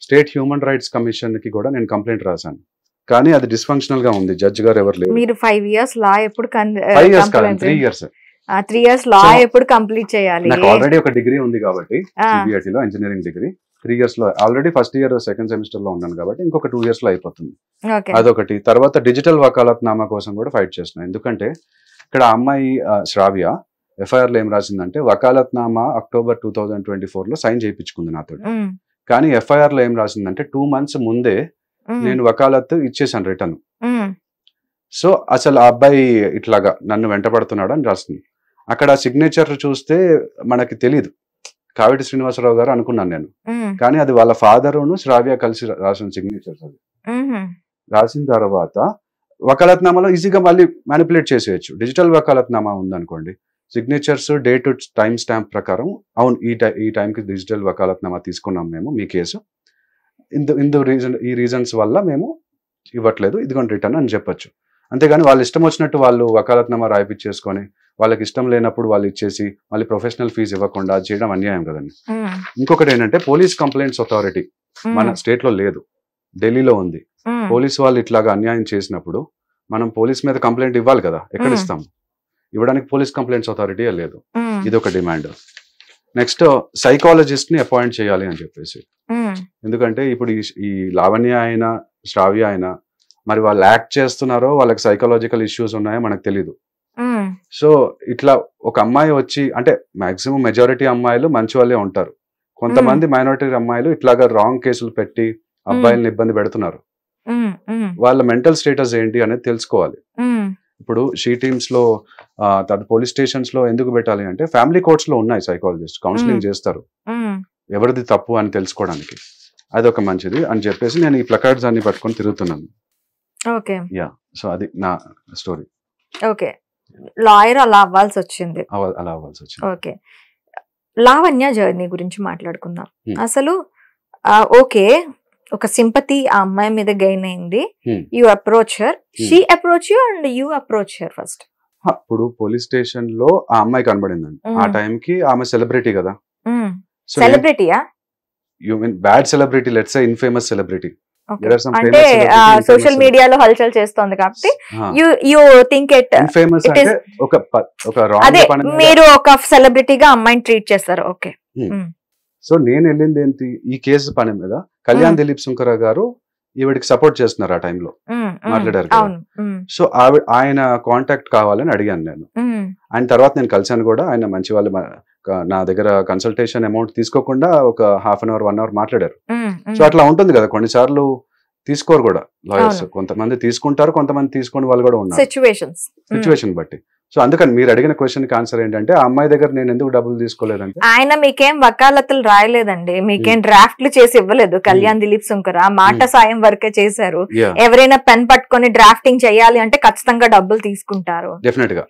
స్టేట్ హ్యూమన్ రైట్స్ కమిషన్ కి కూడా నేను కంప్లైంట్ రాశాను, కానీ అది డిస్ఫంక్షనల్ గా ఉంది, జడ్జ్ గారు ఎవరు లేరు. మీరు 5 years లా ఎప్పుడు 5 years కాదు 3 years 3 years లా ఎప్పుడు కంప్లీట్ చేయాలి? నాకు ఆల్రెడీ ఒక డిగ్రీ ఉంది కాబట్టి సిబిఐటి లో ఇంజనీరింగ్ డిగ్రీ 3 years లో already first year second semester లో ఉన్నాను కాబట్టి ఇంకొక 2 years లో అయిపోతుంది. అదొకటి. తర్వాత డిజిటల్ వకాలత్ నామా కోసం కూడా ఫైట్ చేస్తున్నాను, ఎందుకంటే ఇక్కడ అమ్మాయి శ్రావ్య ఎఫ్ఐఆర్ లో ఏం రాసిందంటే వకాలత్ నామా October 2024 లో సైన్ చేయించుకుంది నాతో, కానీ ఎఫ్ఐఆర్ లో ఏం రాసిందంటే 2 months ముందే నేను వకాలత్ ఇచ్చేసాను రిటర్న్. సో అసలు ఆ అబ్బాయి ఇట్లాగా నన్ను వెంటబడుతున్నాడు అని రాస్తుంది. అక్కడ సిగ్నేచర్ చూస్తే మనకి తెలీదు, కావేటి శ్రీనివాసరావు గారు అనుకున్నాను నేను, కానీ అది వాళ్ళ ఫాదరును శ్రావ్య కలిసి రాసిన సిగ్నేచర్స్. అది రాసిన తర్వాత వకాలత్నామాలో ఈజీగా మళ్ళీ మ్యానిపులేట్ చేసేయచ్చు. డిజిటల్ వకాలత్నామా ఉందనుకోండి, సిగ్నేచర్స్ డేట్ టైం స్టాంప్ ప్రకారం అవును ఈ టైంకి డిజిటల్ వకాలత్నామా తీసుకున్నాం మేము మీ కేసు, ఈ రీజన్స్ వల్ల మేము ఇవ్వట్లేదు, ఇదిగోండి రిటర్న్ అని చెప్పొచ్చు. అంతేగాని వాళ్ళు ఇష్టం వచ్చినట్టు వాళ్ళు వకాలత్నామా రాయిపించేసుకొని వాళ్ళకి ఇష్టం లేనప్పుడు వాళ్ళు ఇచ్చేసి మళ్ళీ ప్రొఫెషనల్ ఫీజు ఇవ్వకుండా చేయడం అన్యాయం కదండి. ఇంకొకటి ఏంటంటే పోలీస్ కంప్లైంట్స్ అథారిటీ మన స్టేట్ లో లేదు, ఢిల్లీలో ఉంది. పోలీసు వాళ్ళు ఇట్లాగా అన్యాయం చేసినప్పుడు మనం పోలీస్ మీద కంప్లైంట్ ఇవ్వాలి కదా, ఎక్కడ ఇస్తాం? ఇవ్వడానికి పోలీస్ కంప్లైంట్స్ అథారిటీ లేదు. ఇది ఒక డిమాండ్. నెక్స్ట్ సైకాలజిస్ట్ ని అపాయింట్ చేయాలి అని చెప్పేసి. ఎందుకంటే ఇప్పుడు ఈ లావణ్య అయినా శ్రావ్య అయినా మరి వాళ్ళు యాక్ట్ చేస్తున్నారో వాళ్ళకి సైకలాజికల్ ఇష్యూస్ ఉన్నాయో మనకు తెలీదు. సో ఇట్లా ఒక అమ్మాయి వచ్చి, అంటే మాక్సిమం మెజారిటీ అమ్మాయిలు మంచి వాళ్ళే ఉంటారు, కొంతమంది మైనారిటీ అమ్మాయిలు ఇట్లాగా రాంగ్ కేసులు పెట్టి అబ్బాయిలను ఇబ్బంది పెడుతున్నారు. వాళ్ళ మెంటల్ స్టేటస్ ఏంటి అనేది తెలుసుకోవాలి. ఇప్పుడు షీ టీమ్స్ లో పోలీస్ స్టేషన్స్ లో ఎందుకు పెట్టాలి అంటే ఫ్యామిలీ కోర్ట్స్ లో ఉన్నాయి సైకాలజిస్ట్, కౌన్సిలింగ్ చేస్తారు ఎవరిది తప్పు అని తెలుసుకోవడానికి. అదొక మంచిది అని చెప్పేసి నేను ఈ ప్లకార్డ్స్ అన్ని పట్టుకొని తిరుగుతున్నాను. యా, సో అది నా స్టోరీ. ఓకే, లాయర్ అలా అవ్వాల్సి వచ్చింది. ఓకే, లావణ్య జర్నీ గురించి మాట్లాడుకుందాం. అసలు ఓకే, ఒక సింపతి ఆ అమ్మాయి మీద గెయిన్ అయింది. You approach her, she approach you and you approach her first. ఇప్పుడు పోలీస్ స్టేషన్ లో ఆ అమ్మాయి కనబడిందండి. ఆ టైం కి ఆమె సెలబ్రిటీ కదా. సెలబ్రిటీయా? You mean bad celebrity, let's say infamous celebrity. అంటే సోషల్ మీడియాలో హల్చల్ చేస్తోంది కాబట్టి యు థింక్ ఇట్ ఇన్ఫేమస్ అంటే ఒక అదే మీరు ఒక సెలబ్రిటీగా అమ్మాయిని ట్రీట్ చేస్తారు. ఓకే, సో నేను వెళ్ళింది ఏంటి, ఈ కేసు పని మీద కళ్యాణ్ దిలీప్ సుంకర గారు ఈవిడికి సపోర్ట్ చేస్తున్నారు ఆ టైంలో, మాట్లాడారు కదా. సో ఆయన కాంటాక్ట్ కావాలని అడిగాను నేను. ఆయన తర్వాత నేను కలిసాను కూడా. ఆయన మంచి వాళ్ళు, నా దగ్గర కన్సల్టేషన్ అమౌంట్ తీసుకోకుండా ఒక హాఫ్ అన్ అవర్ 1 అవర్ మాట్లాడారు. సో అట్లా ఉంటుంది కదా, కొన్నిసార్లు తీసుకోరు కూడా లాయర్స్. కొంతమంది తీసుకుంటారు, కొంతమంది తీసుకోని వాళ్ళు కూడా ఉన్నారు, సిచ్యువేషన్ బట్టి. సో అందుకని మీరు అడిగిన క్వశ్చన్ కి ఆన్సర్ ఏంటంటే ఆ అమ్మాయి దగ్గర నేను ఎందుకు డబ్బులు తీసుకోలేదంటే, ఆయన మీకేం వకాలతులు రాయలేదండి, మీకేం డ్రాఫ్ట్లు చేసి ఇవ్వలేదు. కళ్యాణ్ దిలీప్ సుంకర మాట సాయం వరకే చేశారు. ఎవరైనా పెన్ పట్టుకొని డ్రాఫ్టింగ్ చేయాలి అంటే ఖచ్చితంగా డబ్బులు తీసుకుంటారు. డెఫినెట్ గా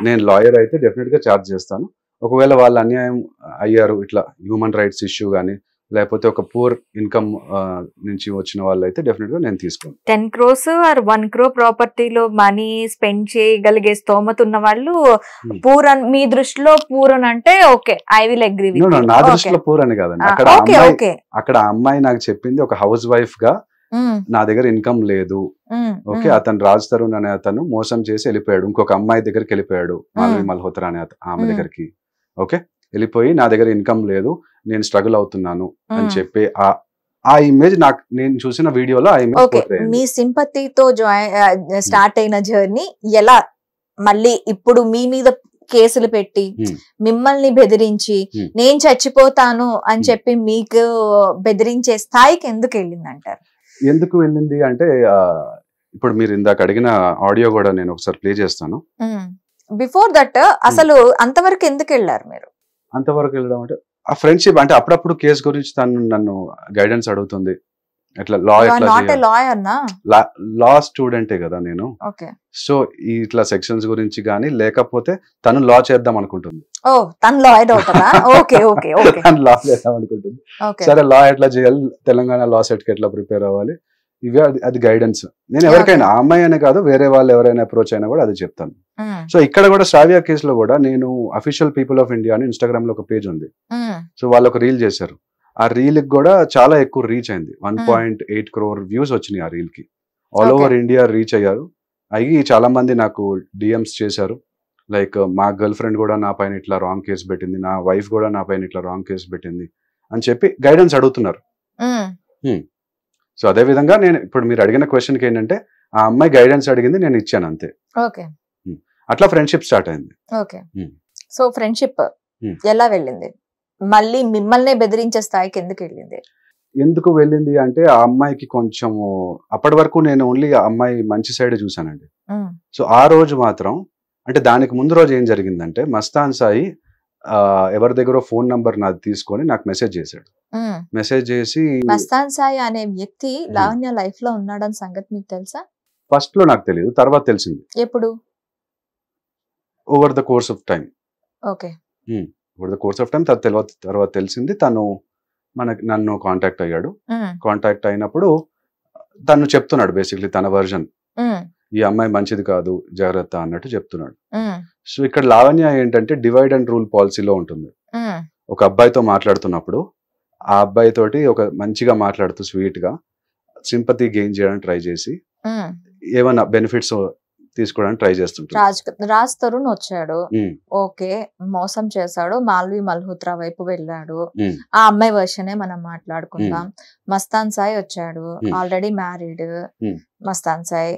నేను లాయర్ అయితే డెఫినెట్ గా చార్జ్ చేస్తాను. ఒకవేళ వాళ్ళు అన్యాయం అయ్యారు, ఇట్లా హ్యూమన్ రైట్స్ ఇష్యూ గానీ లేకపోతే ఒక పూర్ ఇన్కమ్ నుంచి వచ్చిన వాళ్ళు అయితే డెఫినెట్ గా నేను తీసుకోను. 10 crores or 1 crore ప్రాపర్టీలో మనీ స్పెండ్ చేయగలిగే స్తోమత ఉన్న వాళ్ళు పూర్ అని మీ దృష్టిలో పూర్ అని అంటే okay, I will agree with you. నా దృష్టిలో పూర్ అని కాదండి. అక్కడ అమ్మాయి నాకు చెప్పింది ఒక హౌస్ వైఫ్ గా నా దగ్గర ఇన్కమ్ లేదు. ఓకే, అతను రాజ్ తరుణ్ అనే అతను మోసం చేసి వెళ్ళిపోయాడు, ఇంకొక అమ్మాయి దగ్గరికి వెళ్ళిపోయాడు, మాల్వి మల్హోత్రా అనే ఆమె దగ్గరికి. ఓకే, వెళ్ళిపోయి నా దగ్గర ఇన్కమ్ లేదు, నేను స్ట్రగుల్ అవుతున్నాను అని చెప్పి ఆ ఇమేజ్ నాకు నేను చూసిన వీడియోలో ఆ ఇమేజ్. మీ సింపతితో స్టార్ట్ అయిన జర్నీ ఎలా మళ్ళీ ఇప్పుడు మీ మీద కేసులు పెట్టి మిమ్మల్ని బెదిరించి నేను చచ్చిపోతాను అని చెప్పి మీకు బెదిరించే స్థాయికి ఎందుకు వెళ్ళింది అంటారు? ఎందుకు వెళ్ళింది అంటే ఇప్పుడు మీరు ఇందాక అడిగిన ఆడియో కూడా నేను ఒకసారి ప్లే చేస్తాను. బిఫోర్ దట్ అసలు అంతవరకు ఎందుకు వెళ్ళారు మీరు? అంతవరకు వెళ్ళడం అంటే ఆ ఫ్రెండ్షిప్, అంటే అప్పుడప్పుడు కేసు గురించి తను నన్ను గైడెన్స్ అడుగుతుంది. ఇట్లా లా స్టూడెంటే కదా నేను. సో ఇట్లా సెక్షన్స్ గురించి గానీ లేకపోతే తను లా చేద్దాం అనుకుంటుంది. తను లా చేద్దాం అనుకుంటుంది. సరే లా ఎట్లా చేయాలి, తెలంగాణ లా సెట్ కి ఎట్లా ప్రిపేర్ అవ్వాలి, ఇవే అది గైడెన్స్. నేను ఎవరికైనా ఆ అమ్మాయి అనే కాదు వేరే వాళ్ళు ఎవరైనా అప్రోచ్ అయినా కూడా అది చెప్తాను. సో ఇక్కడ కూడా శ్రావ్య కేసులో కూడా నేను అఫీషియల్ పీపుల్ ఆఫ్ ఇండియా అని ఇన్స్టాగ్రామ్ లో ఒక పేజ్ ఉంది. సో వాళ్ళు ఒక రీల్ చేశారు. ఆ రీల్ కి కూడా చాలా ఎక్కువ రీచ్ అయింది. 1.8 crore వ్యూస్ వచ్చినాయి ఆ రీల్ కి. ఆల్ ఓవర్ ఇండియా రీచ్ అయ్యారు. అయ్యి చాలా మంది నాకు డిఎంస్ చేశారు. లైక్ మా గర్ల్ ఫ్రెండ్ కూడా నా పైన ఇట్లా రాంగ్ కేసు పెట్టింది, నా వైఫ్ కూడా నా పైన ఇట్లా రాంగ్ కేసు పెట్టింది అని చెప్పి గైడెన్స్ అడుగుతున్నారు. సో అదే విధంగా నేను ఇప్పుడు మీరు అడిగిన క్వశ్చన్ కి ఏంటంటే ఆ అమ్మాయి గైడెన్స్ అడిగింది, నేను ఇచ్చాను అంతే. అట్లా ఫ్రెండ్షిప్ స్టార్ట్ అయింది. సో ఫ్రెండ్షిప్ ఎలా వెళ్ళింది? మళ్ళీ మిమ్మల్ని బెదిరించే స్థాయికి ఎందుకు వెళ్ళింది? ఎందుకు వెళ్ళింది అంటే ఆ అమ్మాయికి కొంచెం అప్పటి వరకు నేను ఓన్లీ ఆ అమ్మాయి మంచి సైడ్ చూసానండి. సో ఆ రోజు మాత్రం, అంటే దానికి ముందు రోజు ఏం జరిగిందంటే మస్తాన్ సాయి ఎవరి దగ్గర ఫోన్ నంబర్ నాది తీసుకొని నాకు మెసేజ్ చేశాడు. మెసేజ్ చేసి, మస్తాన్ సాయి అనే వ్యక్తి లావణ్య లైఫ్ లో ఉన్నాడని సంగతి మీకు తెలుసా? ఫస్ట్ లో నాకు తెలియదు, తర్వాత తెలిసింది. ఎప్పుడు? Over the course of time. Okay, over the course of time తర్వాత తెలిసింది. తను నన్ను కాంటాక్ట్ అయ్యాడు. కాంటాక్ట్ అయినప్పుడు తను చెప్తున్నాడు బేసిక్లీ తన వర్జన్, ఈ అమ్మాయి మంచిది కాదు జాగ్రత్త అన్నట్టు చెప్తున్నాడు. సో ఇక్కడ లావణ్య ఏంటంటే డివైడ్ అండ్ రూల్ పాలసీలో ఉంటుంది. ఒక అబ్బాయితో మాట్లాడుతున్నప్పుడు ఆ అబ్బాయి తోటి ఒక మంచిగా మాట్లాడుతూ స్వీట్ గా సింపతి గెయిన్ చేయడానికి ట్రై చేసి ఏమైనా బెనిఫిట్స్ తీసుకోవడానికి ట్రై చేస్తుంటాను. రాజ్ తరుణ్ వచ్చాడు, ఓకే, మోసం చేశాడు, మాల్వి మల్హోత్రా వైపు వెళ్ళాడు, ఆ అమ్మాయి వర్షనే మనం మాట్లాడుకుందాం. మస్తాన్ సాయి వచ్చాడు, ఆల్రెడీ మ్యారీడ్ మస్తాన్ సాయి.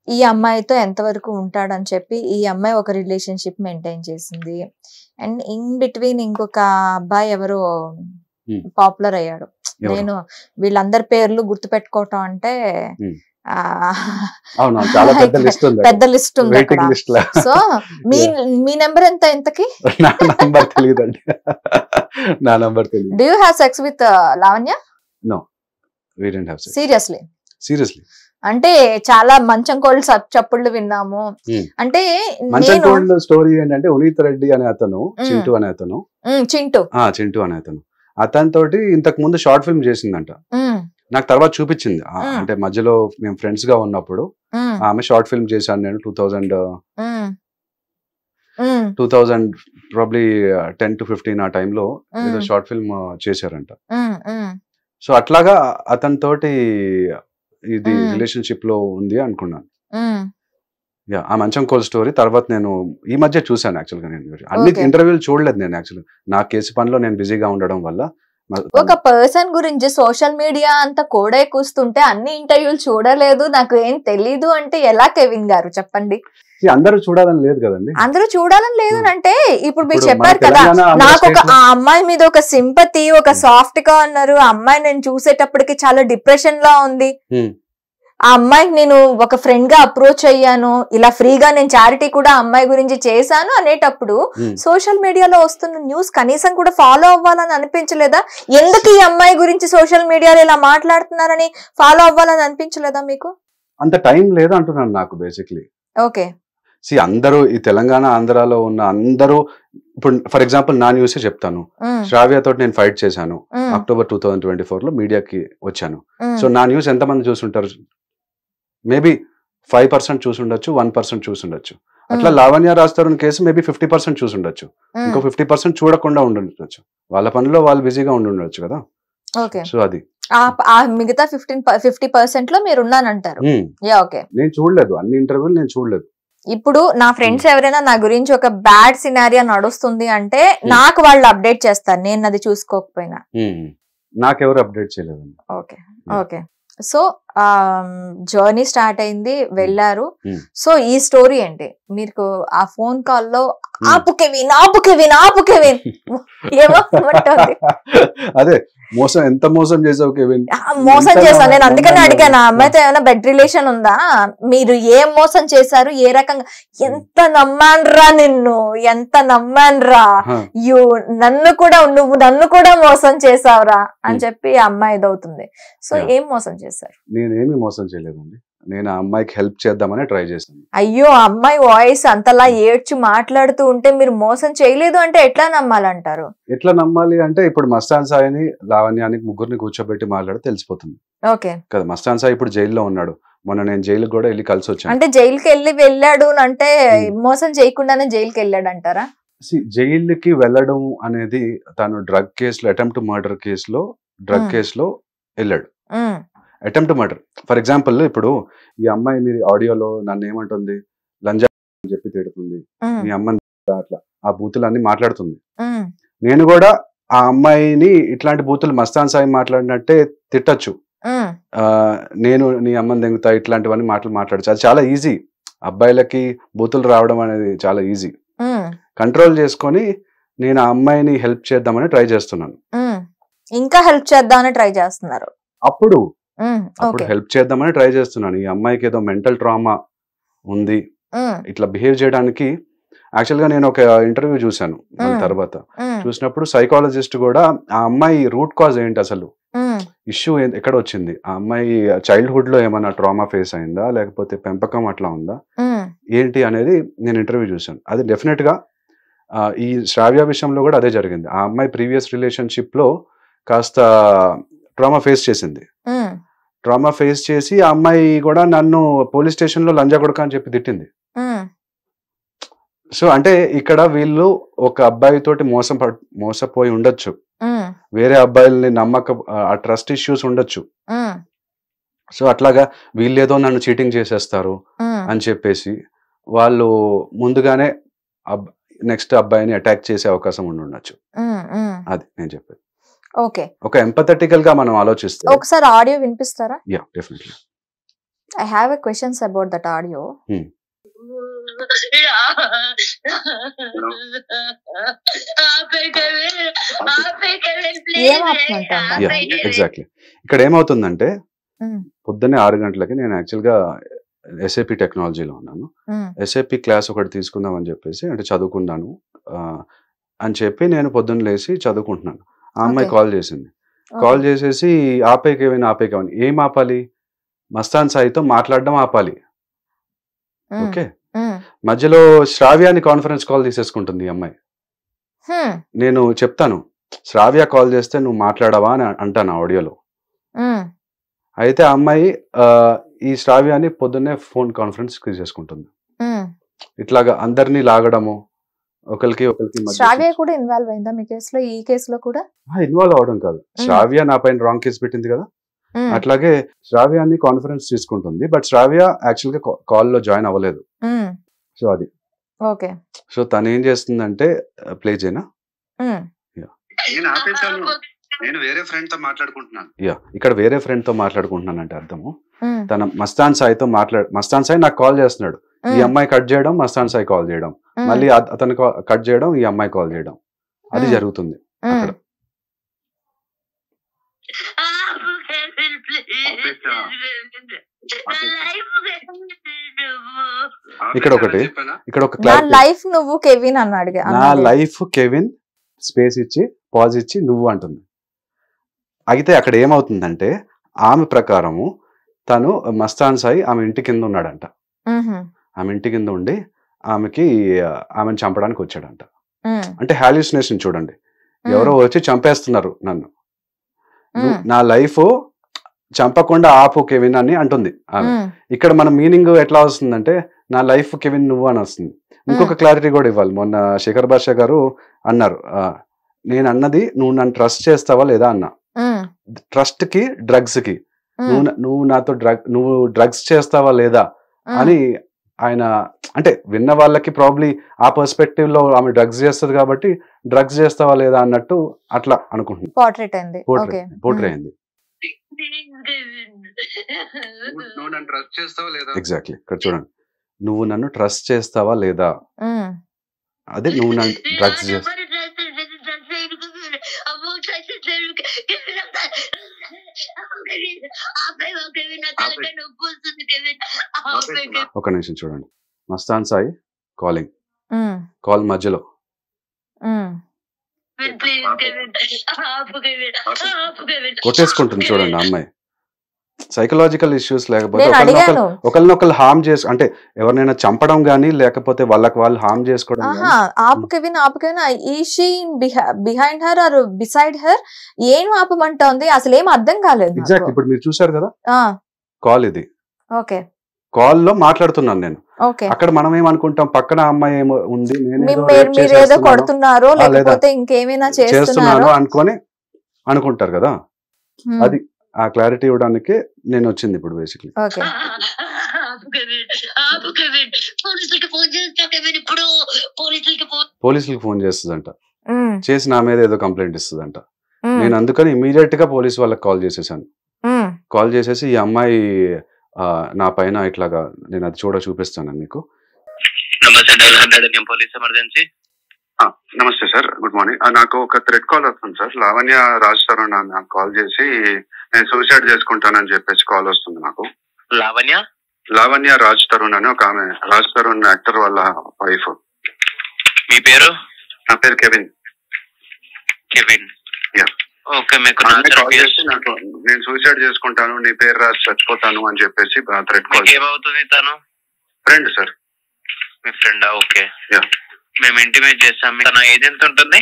ఈ అమ్మాయితో ఎంతవరకు ఉంటాడని చెప్పి ఈ అమ్మాయి ఒక రిలేషన్షిప్ మెయింటైన్ చేసింది. అండ్ ఇన్ బిట్వీన్ ఇంకొక అబ్బాయి ఎవరో పాపులర్ అయ్యాడు. నేను వీళ్ళందరి పేర్లు గుర్తు పెట్టుకోవటం అంటే పెద్ద లిస్ట్ ఉంది. సో మీ నెంబర్ ఎంత ఇంతకి? Do you have sex with Lavanya? No, we didn't have sex. Seriously అంటే చాలా మంచం కోళ్ళు చప్పుళ్ళు విన్నాము. అంటే స్టోరీ ఏంటంటే ఉనీత్ రెడ్డి అనే అతను, చింటూ అనే అతను, చింటూ అనే అతను అతనితోటి ఇంతకు ముందు షార్ట్ ఫిల్మ్ చేసిందంట. నాకు తర్వాత చూపించింది. అంటే మధ్యలో మేము ఫ్రెండ్స్ గా ఉన్నప్పుడు ఆమె షార్ట్ ఫిల్మ్ చేశాను నేను 2010 ప్రాబ్లీ 10 to 15 ఆ టైంలో ఏదో షార్ట్ ఫిల్మ్ చేశారంట. సో అట్లాగా అతనితోటి ఇది రిలేషన్షిప్ లో ఉంది అనుకున్నాను. ఆ మంచం కోల్ స్టోరీ తర్వాత నేను ఈ మధ్య చూసాను. యాక్చువల్ గా నేను అన్ని ఇంటర్వ్యూలు చూడలేదు. నేను యాక్చువల్ నా కేసు పనిలో నేను బిజీగా ఉండడం వల్ల ఒక పర్సన్ గురించి సోషల్ మీడియా అంతా కూడా కూస్తుంటే అన్ని ఇంటర్వ్యూలు చూడలేదు, నాకు ఏం తెలీదు అంటే ఎలా కెవిన్ గారు చెప్పండి? అందరూ చూడాలని లేదు కదండి. అందరూ చూడాలని లేదు అంటే ఇప్పుడు మీరు చెప్పారు కదా, నాకు ఒక ఆ అమ్మాయి మీద ఒక సింపతి, ఒక సాఫ్ట్ గా ఉన్నారు. ఆ అమ్మాయి నేను చూసేటప్పటికి చాలా డిప్రెషన్ లా ఉంది. ఆ అమ్మాయికి నేను ఒక ఫ్రెండ్ గా అప్రోచ్ అయ్యాను, ఇలా ఫ్రీగా నేను చారిటీ కూడా అమ్మాయి గురించి చేశాను అనేటప్పుడు సోషల్ మీడియాలో వస్తున్న న్యూస్ కనీసం కూడా ఫాలో అవ్వాలని అనిపించలేదా? ఎందుకు ఈ అమ్మాయి గురించి సోషల్ మీడియాలో ఇలా మాట్లాడుతున్నారని ఫాలో అవ్వాలని అనిపించలేదా మీకు? అంత టైం లేదు అంటున్నాను నాకు బేసిక్లీ. ఓకే, అందరూ ఈ తెలంగాణ ఆంధ్రాలో ఉన్న అందరూ ఇప్పుడు ఫర్ ఎగ్జాంపుల్ నా న్యూస్ చెప్తాను. శ్రావ్యతో నేను ఫైట్ చేశాను అక్టోబర్ 2024 లో మీడియాకి వచ్చాను. సో నా న్యూస్ ఎంతమంది చూసుంటారు? మేబీ 5% చూసుండొచ్చు, 1% చూసుండొచ్చు. అట్లా లావణ్య రాజ్ కేసు మేబీ 50% చూసుండొచ్చు, ఇంకో 50% చూడకుండా ఉండుండొచ్చు. వాళ్ళ పనిలో వాళ్ళు బిజీగా ఉండుండొచ్చు కదా. సో అది మిగతా 50% లో మీరు ఉన్నానంటారు. నేను చూడలేదు, అన్ని ఇంటర్వ్యూలు నేను చూడలేదు. ఇప్పుడు నా ఫ్రెండ్స్ ఎవరైనా నా గురించి ఒక బ్యాడ్ సినారియో నడుస్తుంది అంటే నాకు వాళ్ళు అప్డేట్ చేస్తారు, నేను అది చూసుకోకపోయినా. నాకెవరు అప్డేట్ చేయలేదండి. Okay okay. So journey start అయింది, వెళ్ళారు. సో ఈ స్టోరీ ఏంటి? మీకు ఆ ఫోన్ కాల్లో ఆపు కెవిన్ ఏమో అదే మోసం, ఎంత మోసం చేసావు కెవిన్? మోసం చేశాను నేను, అందుకని అడిగాను ఆ అమ్మాయితో ఏమైనా బెడ్ రిలేషన్ ఉందా, మీరు ఏం మోసం చేశారు, ఏ రకంగా, ఎంత నమ్మాన్రా నిన్ను, ఎంత నమ్మాన్రా, నువ్వు నన్ను కూడా మోసం చేసావురా అని చెప్పి ఆ అమ్మాయి ఇదవుతుంది. సో ఏం మోసం చేశారు? నేనేమి మోసం చేయలేదండి, నేను ఆ అమ్మాయికి హెల్ప్ చేద్దామని ట్రై చేశాను. అయ్యో, అమ్మాయి వాయిస్ అంతలా ఏడ్చి మాట్లాడుతూ ఉంటే మీరు మోసం చేయలేదు అంటే ఎట్లా నమ్మాలంటారు? ఎట్లా నమ్మాలి అంటే ఇప్పుడు మస్తాన్ సాయిని లావణ్యానికి ముగ్గురిని కూర్చోబెట్టి మాట్లాడితే తెలిసిపోతుంది కదా. మస్తాన్ సాయి ఇప్పుడు జైల్లో ఉన్నాడు, మొన్న నేను జైలుకి కూడా వెళ్ళి కలిసి వచ్చాను. అంటే జైలుకి వెళ్ళాడు అంటే మోసం చేయకుండానే జైలుకి వెళ్ళాడు అంటారా? జైలుకి వెళ్ళడం అనేది తను డ్రగ్ కేసులో, అటెంప్ట్ మర్డర్ కేసులో, డ్రగ్ కేసులో వెళ్ళాడు. అటెంప్ట్ మర్డర్ ఫర్ ఎగ్జాంపుల్, ఇప్పుడు ఈ అమ్మాయి మీరు ఆడియోలో నన్ను ఏమంటుంది, లంజా అని చెప్పి తిడుతుంది, మీ అమ్మని అట్లా ఆ బూతులు అన్ని మాట్లాడుతుంది. నేను కూడా ఆ అమ్మాయిని ఇట్లాంటి బూతులు మస్తాన్ సాయి మాట్లాడినట్టే తిట్టచ్చు. నేను నీ అమ్మని దెంగుతా, ఇట్లాంటివన్నీ మాట్లాడచ్చు. అది చాలా ఈజీ, అబ్బాయిలకి బూతులు రావడం అనేది చాలా ఈజీ. కంట్రోల్ చేసుకొని నేను ఆ అమ్మాయిని హెల్ప్ చేద్దామని ట్రై చేస్తున్నాను. ఇంకా హెల్ప్ చేద్దామని ట్రై చేస్తున్నారు? అప్పుడు హెల్ప్ చేద్దామని ట్రై చేస్తున్నాను. ఈ అమ్మాయికి ఏదో మెంటల్ ట్రామా ఉంది, ఇట్లా బిహేవ్ చేయడానికి. యాక్చువల్ గా నేను ఒక ఇంటర్వ్యూ చూసాను తర్వాత, చూసినప్పుడు సైకాలజిస్ట్ కూడా ఆ అమ్మాయి రూట్ కాజ్ ఏంటి, అసలు ఇష్యూ ఎక్కడ వచ్చింది, ఆ అమ్మాయి చైల్డ్హుడ్ లో ఏమైనా ట్రామా ఫేస్ అయిందా, లేకపోతే పెంపకం అట్లా ఉందా ఏంటి అనేది నేను ఇంటర్వ్యూ చూసాను. అది డెఫినెట్ గా ఈ శ్రావ్య విషయంలో కూడా అదే జరిగింది. ఆ అమ్మాయి ప్రీవియస్ రిలేషన్షిప్ లో కాస్త ట్రామా ఫేస్ చేసింది. ట్రామా ఫేస్ చేసి ఆ అమ్మాయి కూడా నన్ను పోలీస్ స్టేషన్ లో లంజా కొడుక అని చెప్పి తిట్టింది. సో అంటే ఇక్కడ వీళ్ళు ఒక అబ్బాయి తోటి మోసపోయి ఉండొచ్చు, వేరే అబ్బాయిల్ని నమ్మక, ఆ ట్రస్ట్ ఇష్యూస్ ఉండొచ్చు. సో అట్లాగా వీళ్ళేదో నన్ను చీటింగ్ చేసేస్తారు అని చెప్పేసి వాళ్ళు ముందుగానే నెక్స్ట్ అబ్బాయిని అటాక్ చేసే అవకాశం ఉండొచ్చు. అది నేను చెప్పేది. ఓకే, ఒక ఎంపథెటికల్ గా మనం ఆలోచిస్తే ఒకసారి ఆడియో వినిపిస్తారా? Yeah definitely. I have a questions about that audio. Exactly. ఇక్కడ ఏమవుతుందంటే పొద్దున్నే 6 గంటలకి నేను యాక్చువల్గా SAP టెక్నాలజీలో ఉన్నాను. SAP క్లాస్ ఒకటి తీసుకుందాం అని చెప్పేసి, అంటే చదువుకున్నాను అని చెప్పి నేను పొద్దున్న లేచి చదువుకుంటున్నాను. ఆ అమ్మాయి కాల్ చేసింది. కాల్ చేసేసి ఆపేకేమని ఏం ఆపాలి? మస్తాన్ సాయితో మాట్లాడడం ఆపాలి. ఓకే, మధ్యలో శ్రావ్యాని కాన్ఫరెన్స్ కాల్ తీసేసుకుంటుంది ఈ అమ్మాయి. నేను చెప్తాను, శ్రావ్య కాల్ చేస్తే నువ్వు మాట్లాడవా అని అంటాను ఆడియోలో. అయితే ఆ అమ్మాయి ఈ శ్రావ్యాని పొద్దున్నే ఫోన్ కాన్ఫరెన్స్ తీసేసుకుంటుంది. ఇట్లాగా అందరినీ లాగడము, ఒకరికి శ్రావ్య కూడా ఇన్వాల్వ్ అయిందా మీ కేసులో? ఈ కేసులో కూడా ఇన్వాల్వ్ అవడం కాదు, శ్రావ్య నా పైన రాంగ్ కేసు పెట్టింది కదా, అట్లాగే శ్రావ్యాన్ని కాన్ఫరెన్స్ తీసుకుంటుంది. బట్ శ్రావ్య యాక్చువల్ గా కాల్ లో జాయిన్ అవ్వలేదు. సో అది ఓకే. సో తను ఏం చేస్తుందంటే, ప్లే చేయనా? నేను వేరే ఫ్రెండ్ తో మాట్లాడుకుంటున్నాను. యా, ఇక్కడ వేరే ఫ్రెండ్ తో మాట్లాడుకుంటున్నాను అంటే అర్థము, తన మస్తాన్ సాయితో మస్తాన్ సాయి నాకు కాల్ చేస్తున్నాడు, ఈ అమ్మాయి కట్ చేయడం, మస్తాన్ సాయి కాల్ చేయడం, మళ్ళీ అతను కట్ చేయడం, ఈ అమ్మాయి కాల్ చేయడం, అది జరుగుతుంది అక్కడ. ఇక్కడ ఒక లైఫ్ నువ్వు కెవిన్ అన్నాడు, నా లైఫ్ కెవిన్ స్పేస్ ఇచ్చి పాజ్ ఇచ్చి నువ్వు అంటుంది. అయితే అక్కడ ఏమవుతుందంటే, ఆమె ప్రకారము తను మస్తాన్ సాయి ఆమె ఇంటి కింద ఉన్నాడంట. ఆమె ఇంటి కింద ఉండి ఆమెను చంపడానికి వచ్చాడంట. అంటే హాల్యూసినేషన్ చూడండి, ఎవరో వచ్చి చంపేస్తున్నారు నన్ను, నా లైఫ్ చంపకుండా ఆపు కెవిన్ అని అంటుంది ఆమె. ఇక్కడ మన మీనింగ్ ఎట్లా వస్తుందంటే, నా లైఫ్ కెవిన్ నువ్వు అని వస్తుంది. ఇంకొక క్లారిటీ కూడా ఇవ్వాలి. మొన్న శేఖర్ భాష గారు అన్నారు, నేను అన్నది నువ్వు నన్ను ట్రస్ట్ చేస్తావా లేదా అన్నా. ట్రస్ట్ కి డ్రగ్స్ కి నువ్వు నాతో నువ్వు డ్రగ్స్ చేస్తావా లేదా అని ఆయన, అంటే విన్న వాళ్ళకి ప్రాబ్లీ ఆ పర్స్పెక్టివ్ లో ఆమె డ్రగ్స్ చేస్తుంది కాబట్టి డ్రగ్స్ చేస్తావా లేదా అన్నట్టు అట్లా అనుకుంటున్నాను. పోర్ట్రేట్ అయింది. ఎగ్జాక్ట్లీ. ఇక్కడ చూడండి, నువ్వు నన్ను ట్రస్ట్ చేస్తావా లేదా, అదే నువ్వు నన్ను డ్రగ్స్ చేస్తా. ఒక నిమిషం చూడండి, మస్తాన్ సాయి కాలింగ్, కాల్ మధ్యలో కొట్టేసుకుంటుంది చూడండి అమ్మాయి. సైకలాజికల్ ఇష్యూస్ లేకపోతే ఒకరినొకరు హార్మ్ చేసి, అంటే ఎవరినైనా చంపడం గానీ లేకపోతే వాళ్ళకి వాళ్ళు హార్మ్ చేసుకోవడం. Behind her or beside her ఏం ఆపమంటోంది అసలు ఏం అర్థం కాలేదు. ఎగ్జాక్ట్. ఇప్పుడు మీరు చూసారు కదా కాల్, ఇది ఓకే, కాల్ లో మాట్లాడుతున్నాను నేను. అక్కడ మనం ఏమనుకుంటాం, పక్కన అమ్మాయి ఏమో ఉంది, మీరేదో కొడుతున్నారో లేకపోతే ఇంకేమైనా చేస్తున్నారో అనుకొని అనుకుంటారు కదా. అది ఆ క్లారిటీ ఇవ్వడానికి నేను వచ్చింది ఇప్పుడు బేసిక్లీ. పోలీసులకి ఫోన్ చేస్తుందంట, చేసి నా మీద ఏదో కంప్లైంట్ ఇస్తుందంట. నేను అందుకని ఇమీడియట్ గా పోలీస్ వాళ్ళకి కాల్ చేసేసాను. కాల్ చేసేసి ఈ అమ్మాయి నా పైన ఇట్లాగా, నేను అది చూపిస్తాను మీకు. నమస్తే సార్, గుడ్ మార్నింగ్. నాకు ఒక థ్రెడ్ కాల్ వస్తుంది సార్. లావణ్య రాజ్ తరుణ్ నాకు కాల్ చేసి నేను సూసైడ్ చేసుకుంటానని చెప్పేసి కాల్ వస్తుంది నాకు. లావణ్య రాజ్ తరుణ్ అని ఒక ఆమె, రాజ్ తరుణ్ యాక్టర్ వాళ్ళ వైఫ్. మీ పేరు? నా పేరు కెవిన్. ఓకే, మీకు కాల్ చేసి నాకు నేను సూసైడ్ చేసుకుంటాను, నీ పేరు రాసి చచ్చిపోతాను అని చెప్పేసి థ్రెడ్ కాల్. ఏమవుతుంది తను? Friend sir. మీ ఫ్రెండా? ఓకే, మేము ఇంటిమేట్ చేస్తాం. తన ఏజ్ ఎంత ఉంటుంది?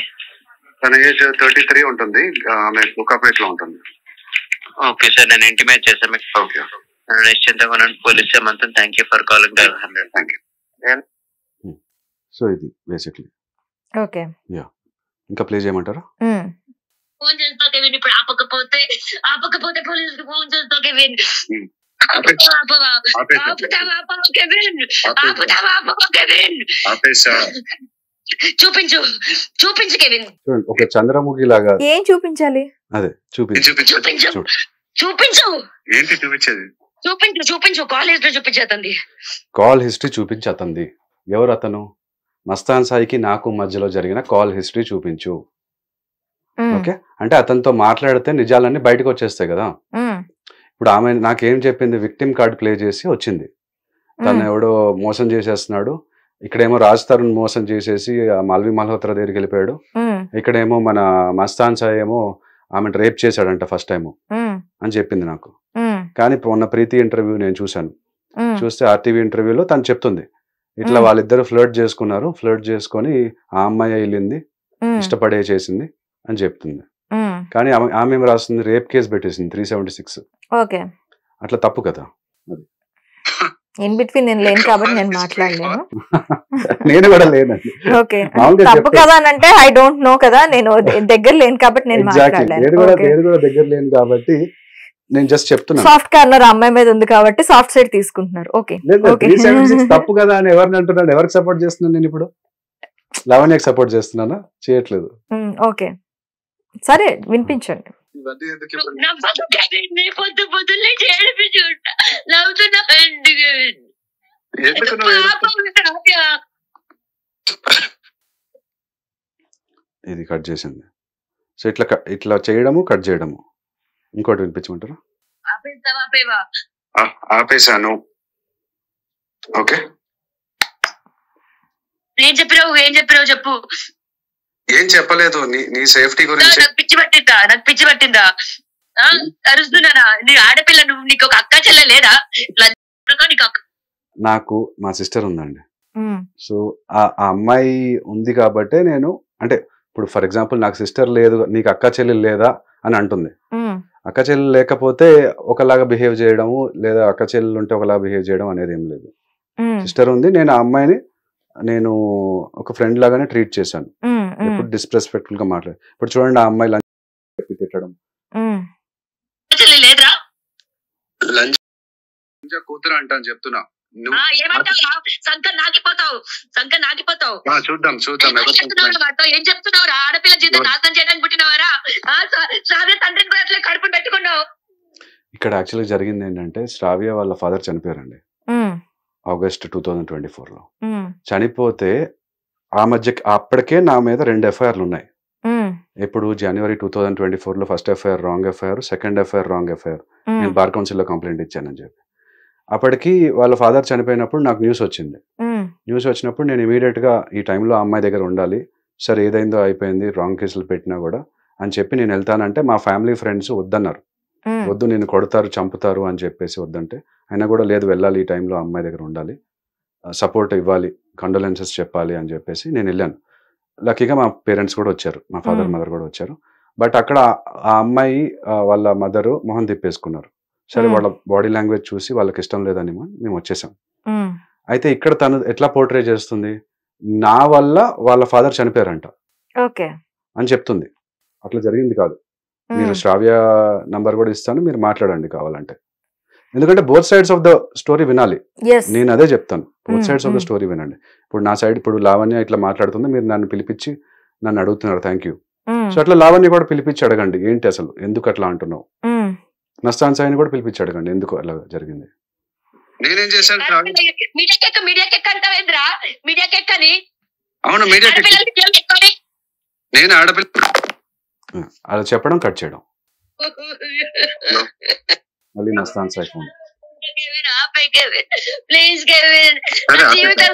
తన ఏజ్ 33 ఉంటుంది. ఆమె కుకాపేట్ లో ఉంటుంది. ఓకే సార్, నేను ఇంటిమేట్ చేస్తాను మీకు. ఓకే, నిశ్చింతగా పోలీస్ ఏమంతా. Thank you for calling. Thank you. So ఇది బేసిక్లీ. ఓకే, ఇంకా ప్లే చేయమంటారా? ఫోన్ చేస్తా కెవిన్, ఇప్పుడు ఆపక ఆపకపోతే పోలీసులకు ఫోన్ చేస్తావు కెవిన్. ఆపేసా. చూపించు చూపించు కెవిన్. చూడండి, ఒక చంద్రముఖి లాగా. ఏం చూపించాలి? అదే చూపించు. చూపించు చూడు. చూపించు ఏంటి చూపించేది? చూపించు కాలేజ్ లో చూపించేతంది. కాల్ హిస్టరీ చూపించి అతంది. ఎవరు అతను? మస్తాన్ సాయికి నాకు మధ్యలో జరిగిన కాల్ హిస్టరీ చూపించు. ఓకే, అంటే అతనితో మాట్లాడితే నిజాలన్నీ బయటకు వచ్చేస్తాయి కదా. ఇప్పుడు ఆమె నాకేం చెప్పింది, విక్టిమ్ కార్డ్ ప్లే చేసి వచ్చింది. తను ఎవడో మోసం చేసేస్తున్నాడు, ఇక్కడేమో రాజ్ తరుణ్ మోసం చేసేసి మాల్వి మల్హోత్రా దగ్గరికి వెళ్ళిపోయాడు, ఇక్కడేమో మన మస్తాన్ సాయి ఏమో ఆమె రేప్ చేశాడంట ఫస్ట్ టైం అని చెప్పింది నాకు. కానీ మొన్న ప్రీతి ఇంటర్వ్యూ నేను చూశాను. చూస్తే ఆర్టీవీ ఇంటర్వ్యూలో తను చెప్తుంది ఇట్లా వాళ్ళిద్దరు ఫ్లర్ట్ చేసుకున్నారు, ఫ్లర్ట్ చేసుకొని ఆ అమ్మాయి వెళ్ళింది, ఇష్టపడే చేసింది అని చెప్తుంది. కానీ ఆమె ఏం రాస్తుంది, రేప్ కేసు పెట్టేసింది 376. ఓకే, అట్లా తప్పు కదా. ఇన్ బిట్వీన్ నేను లేను కాబట్టి నేను మాట్లాడలేను. నేను కూడా లేనండి. ఓకే, తప్పు కదా అని అంటే ఐ డోంట్ నో కదా, నేను దగ్గర లేను కాబట్టి నేను మాట్లాడలేను. నేను కూడా దగ్గర లేను కాబట్టి నేను జస్ట్ చెప్తున్నా. సాఫ్ట్ కార్నర్ అమ్మాయి మీద ఉంది కాబట్టి సాఫ్ట్ సైడ్ తీసుకుంటున్నారు. ఓకే, 376 తప్పు కదా అని ఎవరిని అంటున్నాను? ఎవరికి సపోర్ట్ చేస్తున్నాను నేను? ఇప్పుడు లావణ్యకి సపోర్ట్ చేస్తున్నానా? చేయట్లేదు. ఓకే, సరే వినిపించండి. పొద్దు పొద్దున్నే ఇది కట్ చేసింది. సో ఇట్లా చేయడము, కట్ చేయడము. ఇంకోటి వినిపించమంటారా? ఆపేసాను. ఓకే, ఏం చెప్పినావు చెప్పు. ఏం చెప్పలేదు. నీ సేఫ్టీ గురించి. నాకు పిచ్చి పట్టిందా? అరుస్తున్నానా? నీ ఆడపిల్ల, నువ్వు నీకు ఒక అక్క చెల్లె లేదా? నాకు మా సిస్టర్ ఉందండి. సో ఆ అమ్మాయి ఉంది కాబట్టే నేను, అంటే ఇప్పుడు ఫర్ ఎగ్జాంపుల్ నాకు సిస్టర్ లేదు, నీకు అక్క చెల్లెలు లేదా అని అంటుంది. అక్క చెల్లెలు లేకపోతే ఒకలాగా బిహేవ్ చేయడము, లేదా అక్క చెల్లెలు ఉంటే ఒకలాగా బిహేవ్ చేయడం అనేది ఏం లేదు. సిస్టర్ ఉంది, నేను ఆ అమ్మాయిని నేను ఒక ఫ్రెండ్ లాగానే ట్రీట్ చేశాను. ఎప్పుడు డిస్రెస్పెక్ట్ఫుల్ గా మాట్లాడు. ఇప్పుడు చూడండి, ఆ అమ్మాయి లంచ్ తిట్టడం, లంచ్ కూతురు అంటాను చెప్తున్నా. చూద్దాం ఏం చెప్తున్నావు? ఆడపిల్ల జీవితం నాశనం చేయడానికి పుట్టినవారా? తండ్రిని కూడా అట్లా కడుపు పెట్టుకున్నావు. ఇక్కడ యాక్చువల్గా జరిగింది ఏంటంటే, శ్రావ్య వాళ్ళ ఫాదర్ చనిపోయారండి ఆగస్ట్ 2024లో. చనిపోతే ఆ మధ్య అప్పటికే నా మీద 2 ఎఫ్ఐఆర్లు ఉన్నాయి. ఎప్పుడు జనవరి 2024లో first FIR wrong FIR, second FIR wrong FIR. నేను బార్ కౌన్సిల్లో కంప్లైంట్ ఇచ్చానని చెప్పి. అప్పటికి వాళ్ళ ఫాదర్ చనిపోయినప్పుడు నాకు న్యూస్ వచ్చింది. న్యూస్ వచ్చినప్పుడు నేను ఇమీడియట్ గా ఈ టైంలో ఆ అమ్మాయి దగ్గర ఉండాలి, సరే ఏదైందో అయిపోయింది, రాంగ్ కేసులు పెట్టినా కూడా అని చెప్పి నేను వెళ్తానంటే మా ఫ్యామిలీ ఫ్రెండ్స్ వద్దన్నారు. వద్దు, నేను కొడతారు, చంపుతారు అని చెప్పేసి వద్దంటే, అయినా కూడా లేదు, వెళ్ళాలి, ఈ టైంలో అమ్మాయి దగ్గర ఉండాలి, సపోర్ట్ ఇవ్వాలి, కండోలెన్సెస్ చెప్పాలి అని చెప్పేసి నేను వెళ్ళాను. లక్కీగా మా పేరెంట్స్ కూడా వచ్చారు, మా ఫాదర్ మదర్ కూడా వచ్చారు. బట్ అక్కడ ఆ అమ్మాయి వాళ్ళ మదరు మొహం తిప్పేసుకున్నారు. సరే, వాళ్ళ బాడీ లాంగ్వేజ్ చూసి వాళ్ళకి ఇష్టం లేదని మేము వచ్చేసాం. అయితే ఇక్కడ తను ఎట్లా పోర్ట్రే చేస్తుంది, నా వల్ల వాళ్ళ ఫాదర్ చనిపోయారంట అని చెప్తుంది. అట్లా జరిగింది కాదు. మీరు శ్రావ్య నంబర్ కూడా ఇస్తాను, మీరు మాట్లాడండి కావాలంటే. ఎందుకంటే both sides of the story వినాలి. నేను అదే చెప్తాను, both sides of the story వినండి. ఇప్పుడు నా సైడ్, ఇప్పుడు లావణ్య ఇట్లా మాట్లాడుతుంది, మీరు నన్ను పిలిపించి నన్ను అడుగుతున్నారు, థ్యాంక్ యూ. సో అట్లా లావణ్య కూడా పిలిపించి అడగండి, ఏంటి అసలు ఎందుకు అట్లా అంటున్నావు. మస్తాన్ సాయిని కూడా పిలిపించి అడగండి, ఎందుకు అలా జరిగింది. నేనేం చేశాను? నేను ఆడపిల్ల అలా చెప్పడం, కట్ చేయడం. మళ్ళీ Mastan Sai phone. Please Kevin, జీవితం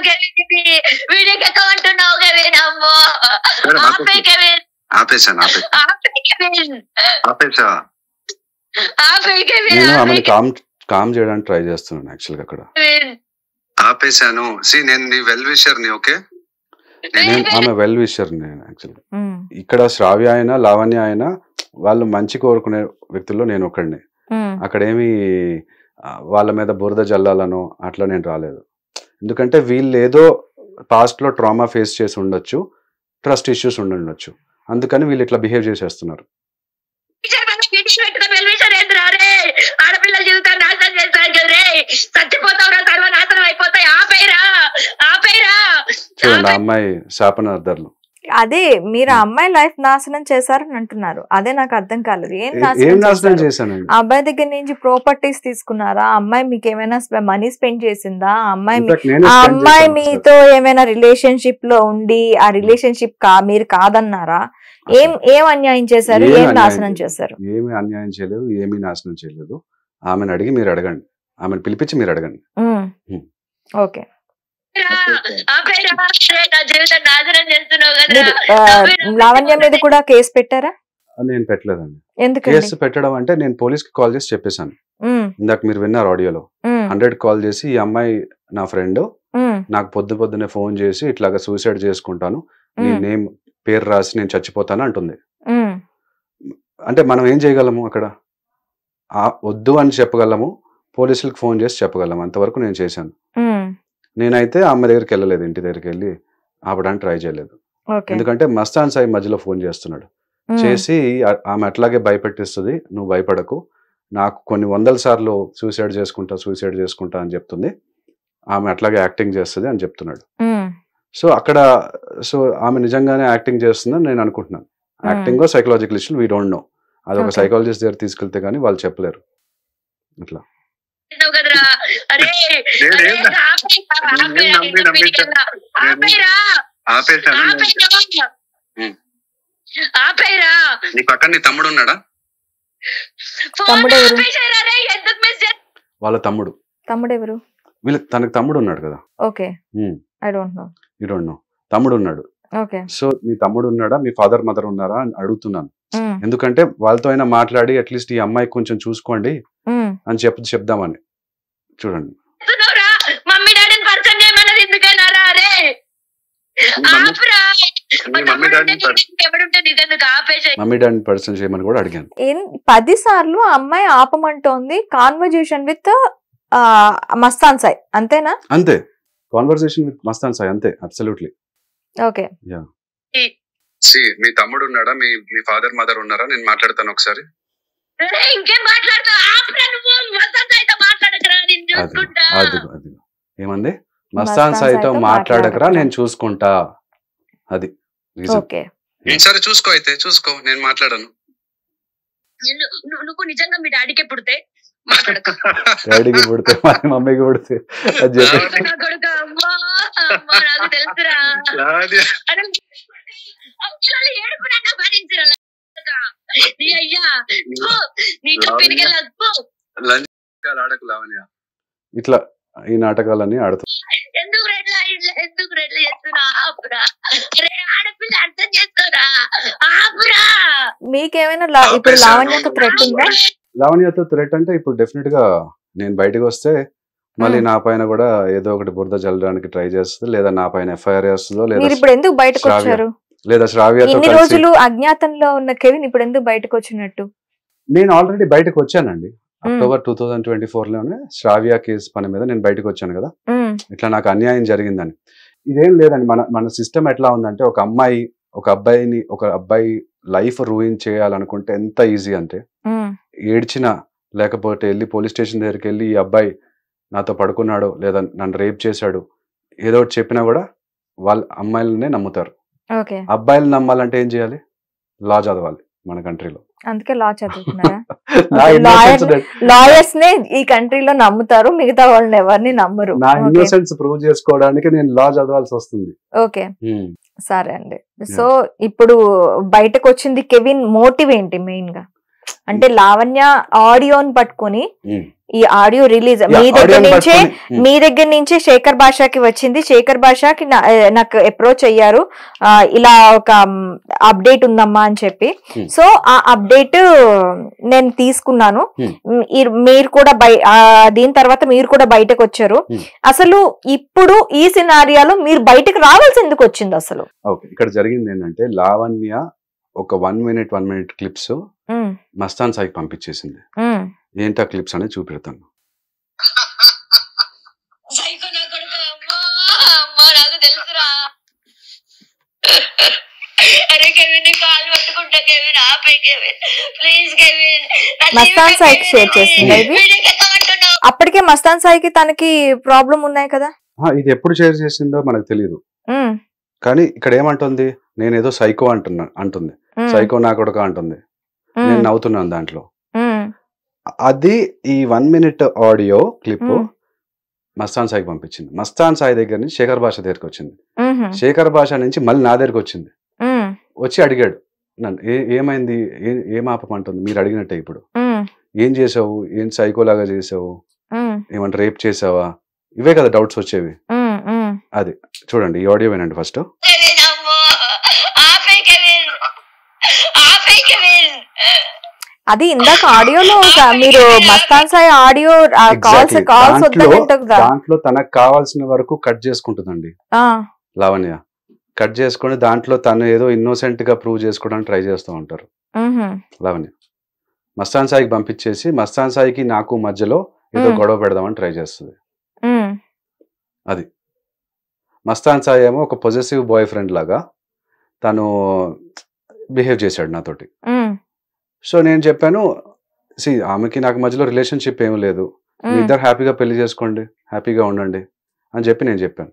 నేను ఆమెను కామ్ చేయడానికి ట్రై చేస్తున్నాను యాక్చువల్గా అక్కడ. ఆపేశాను. నేను నీ వెల్ విషర్ ని. ఓకే, నేను ఆమె వెల్ విషర్ నేను యాక్చువల్గా. ఇక్కడ శ్రావ్య అయినా లావణ్య అయినా వాళ్ళు మంచి కోరుకునే వ్యక్తుల్లో నేను ఒకడిని. అక్కడేమి వాళ్ళ మీద బురద జల్లాలను అట్లా నేను రాలేదు. ఎందుకంటే వీళ్ళు ఏదో పాస్ట్ లో ట్రామా ఫేస్ చేసి ఉండొచ్చు, ట్రస్ట్ ఇష్యూస్ ఉండొచ్చు, అందుకని వీళ్ళు ఇట్లా బిహేవ్ చేసేస్తున్నారు. ఆడపిల్లల జీవితాన్ని నాశనం చేస్తారు కదరే, చచ్చిపోతావురా, సర్వనాశనం అయిపోతాయి, ఆపేరా ఆపేరా. చూడండి ఆ అమ్మాయి శాపనార్థాలు. అదే మీరు ఆ అమ్మాయి లైఫ్ నాశనం చేశారని అంటున్నారు. అదే నాకు అర్థం కాలేదు. ఏం ఏం నాశనం నాశనం చేశారు? చేశానండి? ఆ అబ్బాయి దగ్గర నుంచి ప్రాపర్టీస్ తీసుకున్నారా? ఆ అమ్మాయి మీకు ఏమైనా మనీ స్పెండ్ చేసిందా? ఆ అమ్మాయి ఇన్ఫాక్ట్ నేనే ఆ spend అమ్మాయి చేశాను ఒకసారి. మీతో ఏమైనా రిలేషన్షిప్ లో ఉండి ఆ రిలేషన్షిప్ మీరు కాదన్నారా? ఏం అన్యాయం చేశారు? ఏమీ ఏం అన్యాయం నాశనం చేయలేదు. చేశారు? ఏమీ అన్యాయం చేయలేదు, ఏమీ నాశనం చేయలేదు. ఆమెను అడిగి మీరు అడగండి, ఆమెను పిలిపించి మీరు అడగండి. ఓకే. ఆపేరా, నా జీవితం నాశనం చేస్తున్నావు మీరు కదరా. లావణ్య మీద కూడా కేసు పెట్టారా? నేను పెట్టలేదండి. ఎందుకండి? కేసు పెట్టడం అంటే నేను పోలీస్కి కాల్ చేసి చెప్పేశాను. ఇందాక మీరు విన్నారు ఆడియోలో. 100 కాల్ చేసి ఈ అమ్మాయి నా ఫ్రెండ్, నాకు పొద్దున్నే ఫోన్ చేసి ఇట్లాగా సూసైడ్ చేసుకుంటాను, నీ నేమ్ పేరు రాసి నేను చచ్చిపోతాను అంటుంది. అంటే మనం ఏం చేయగలము అక్కడ? వద్దు అని చెప్పగలము, పోలీసులకు ఫోన్ చేసి చెప్పగలము, అంతవరకు నేను చేశాను. నేనైతే అమ్మ దగ్గరికి వెళ్ళలేదు, ఇంటి దగ్గరికి వెళ్ళి ఆపడానికి ట్రై చేయలేదు. ఎందుకంటే మస్తాన్ సాయి మధ్యలో ఫోన్ చేస్తున్నాడు. చేసి ఆమె అట్లాగే భయపెట్టిస్తుంది, నువ్వు భయపడకు, నాకు కొన్ని 100 సార్లు సూసైడ్ చేసుకుంటా అని చెప్తుంది, ఆమె అట్లాగే యాక్టింగ్ చేస్తుంది అని చెప్తున్నాడు. సో ఆమె నిజంగానే యాక్టింగ్ చేస్తుందని నేను అనుకుంటున్నాను. Acting psychological issue we don't know. అది ఒక సైకాలజిస్ట్ దగ్గర తీసుకెళ్తే కానీ వాళ్ళు చెప్పలేరు. అట్లా నీ పక్కన నీ తమ్ముడు ఉన్నాడా? వాళ్ళ తమ్ముడు. తమ్ముడు ఎవరు? తనకు తమ్ముడు ఉన్నాడు కదా. Okay, I don't know. You don't know. తమ్ముడు ఉన్నాడు. ఓకే. సో మీ తమ్ముడు ఉన్నాడా, మీ ఫాదర్ మదర్ ఉన్నారా అని అడుగుతున్నాను. ఎందుకంటే వాళ్ళతో అయినా మాట్లాడి అట్లీస్ట్ ఈ అమ్మాయి కొంచెం చూసుకోండి అని చెప్దామని. చూడండి, మమ్మీ డాడీని పరిచయం చేయమన్నది ఎందుకైనా రే? మమ్మీ డాడీని పరిచయం చేయమని కూడా అడిగాను. 10 సార్లు ఆ అమ్మాయి ఆపమంటోంది కాన్వర్జేషన్ విత్ మస్తాన్ సాయి, అంతేనా? అంతే, కాన్వర్సేషన్ విత్ మస్తాన్ సాయి, అంతే, అబ్సల్యూట్లీ. ఓకే. యా. మీ తమ్ముడు ఉన్నాడా, మీ ఫాదర్ మదర్ ఉన్నారా, నేను మాట్లాడతాను ఒకసారి. ఏమంది? మస్తాన్ సాయితో మాట్లాడకరా, నేను చూసుకుంటా. అది సరే, చూసుకో, అయితే చూసుకో, నేను మాట్లాడను. నువ్వు నిజంగా మీ డాడీకే పుడితే డాడీకి పుడితే మమ్మీకి పుడితే అది చెప్పి నాకు తెలుసురా, ఇట్లా ఈ నాటకాలన్నీ ఆడుతూ మీకేమైనా ఇప్పుడు లావణ్యతో థ్రెట్ ఉందా? లావణ్యతో థ్రెట్ అంటే ఇప్పుడు డెఫినెట్ గా నేను బయటకు వస్తే మళ్ళీ నా పైన కూడా ఏదో ఒకటి బురద చల్లడానికి ట్రై చేస్తుంది, లేదా నా పైన ఎఫ్ఐఆర్ చేస్తుందో, లేదా శ్రావ్యతో ఇన్ని రోజులు అజ్ఞాతంలో ఉన్న కెవిన్ ఇప్పుడు ఎందుకు బయటకు వచ్చినట్టు? నేను ఆల్రెడీ బయటకు వచ్చానండి. అక్టోబర్ 2024 లోనే శ్రావ్య కేసు పని మీద నేను బయటకు వచ్చాను కదా, ఇట్లా నాకు అన్యాయం జరిగిందని. ఇదేం లేదండి, మన సిస్టమ్ ఎట్లా ఉందంటే, ఒక అబ్బాయి లైఫ్ రూయిన్ చేయాలనుకుంటే ఎంత ఈజీ అంటే, ఏడ్చినా లేకపోతే వెళ్ళి పోలీస్ స్టేషన్ దగ్గరికి వెళ్ళి ఈ అబ్బాయి నాతో పడుకున్నాడు లేదా నన్ను రేప్ చేశాడు ఏదో ఒకటి చెప్పినా కూడా వాళ్ళ అమ్మాయిలనే నమ్ముతారు. అబ్బాయిలు నమ్మాలంటే ఏం చేయాలి? లా చదవాలి మన కంట్రీలో. అందుకే లా చదువుతున్నారా? లాయర్స్ నే ఈ కంట్రీలో నమ్ముతారు, మిగతా వాళ్ళని ఎవరిని నమ్మరు. నా ఇన్నోసెన్స్ ప్రూవ్ చేసుకోవడానికి నేను లా చదవాల్సి వస్తుంది. ఓకే, సరే అండి. సో ఇప్పుడు బయటకు వచ్చింది కెవిన్ మోటివ్ ఏంటి మెయిన్ గా? అంటే లావణ్య ఆడియోని పట్టుకొని ఈ ఆడియో రిలీజ్ మీ దగ్గర నుంచే శేఖర్ భాషకి వచ్చింది. శేఖర్ భాషకి నాకు అప్రోచ్ అయ్యారు, ఇలా ఒక అప్డేట్ ఉందమ్మా అని చెప్పి. సో ఆ అప్డేట్ నేను తీసుకున్నాను. మీరు కూడా దీని తర్వాత మీరు కూడా బయటకు వచ్చారు. అసలు ఇప్పుడు ఈ సినారియాలో మీరు బయటకు రావాల్సి ఎందుకు వచ్చింది అసలు? ఇక్కడ జరిగింది ఏంటంటే, లావణ్య ఒక 1 minute క్లిప్స్ మస్తాన్ సాయికి పంపించేసింది. ఏంటా క్లిప్స్ అనేది చూపెడతాను. అరే కెవిన్ నీ కాలు పట్టుకుంటా కెవిన్, ఆపే కెవిన్ ప్లీజ్ కెవిన్. మస్తాన్ సాయికి షేర్ చేసిందా ఇది? అప్పటికే మస్తాన్ సాయికి తనకి ప్రాబ్లం ఉన్నాయి కదా. ఇది ఎప్పుడు షేర్ చేసిందో మనకు తెలియదు, కానీ ఇక్కడ ఏమంటుంది, నేనేదో సైకో అంటుంది, సైకో నా కొడుక అంటుంది, నేను నవ్వుతున్నాను దాంట్లో. అది ఈ 1 minute ఆడియో క్లిప్ మస్తాన్ సాయికి పంపించింది. మస్తాన్ సాయి దగ్గర నుంచి శేఖర్ భాష దగ్గరికి వచ్చింది, శేఖర్ భాష నుంచి మళ్ళీ నా దగ్గరికి వచ్చింది. వచ్చి అడిగాడు నన్ను, ఏమైంది, ఏం ఆపమంటుంది, మీరు అడిగినట్టే ఇప్పుడు ఏం చేసావు, ఏం సైకోలాగా చేసావు, ఏమంటే రేప్ చేసావా, ఇవే కదా డౌట్స్ వచ్చేవి. అది చూడండి, ఈ ఆడియో వినండి ఫస్ట్. అది ఇందాక ఆడియోలో మీరు మస్తాన్ సాయి ఆడియో కాల్స్ దాంట్లో తనకు కావాల్సిన వరకు కట్ చేసుకుంటుందండి లావణ్య. కట్ చేసుకుని దాంట్లో తను ఏదో ఇన్నోసెంట్ గా ప్రూవ్ చేసుకోవడానికి ట్రై చేస్తూ ఉంటారు లావణ్య. మస్తాన్ సాయికి పంపించేసి మస్తాన్ సాయికి నాకు మధ్యలో ఏదో గొడవ పెడదామని ట్రై చేస్తుంది. అది మస్తాన్ సాయి ఏమో ఒక పొజెసివ్ బాయ్ ఫ్రెండ్ లాగా తను బిహేవ్ చేశాడు నాతోటి. సో నేను చెప్పాను, ఆమెకి నాకు మధ్యలో రిలేషన్షిప్ ఏమీ లేదు, మీ ఇద్దరు హ్యాపీగా పెళ్లి చేసుకోండి, హ్యాపీగా ఉండండి అని చెప్పి నేను చెప్పాను.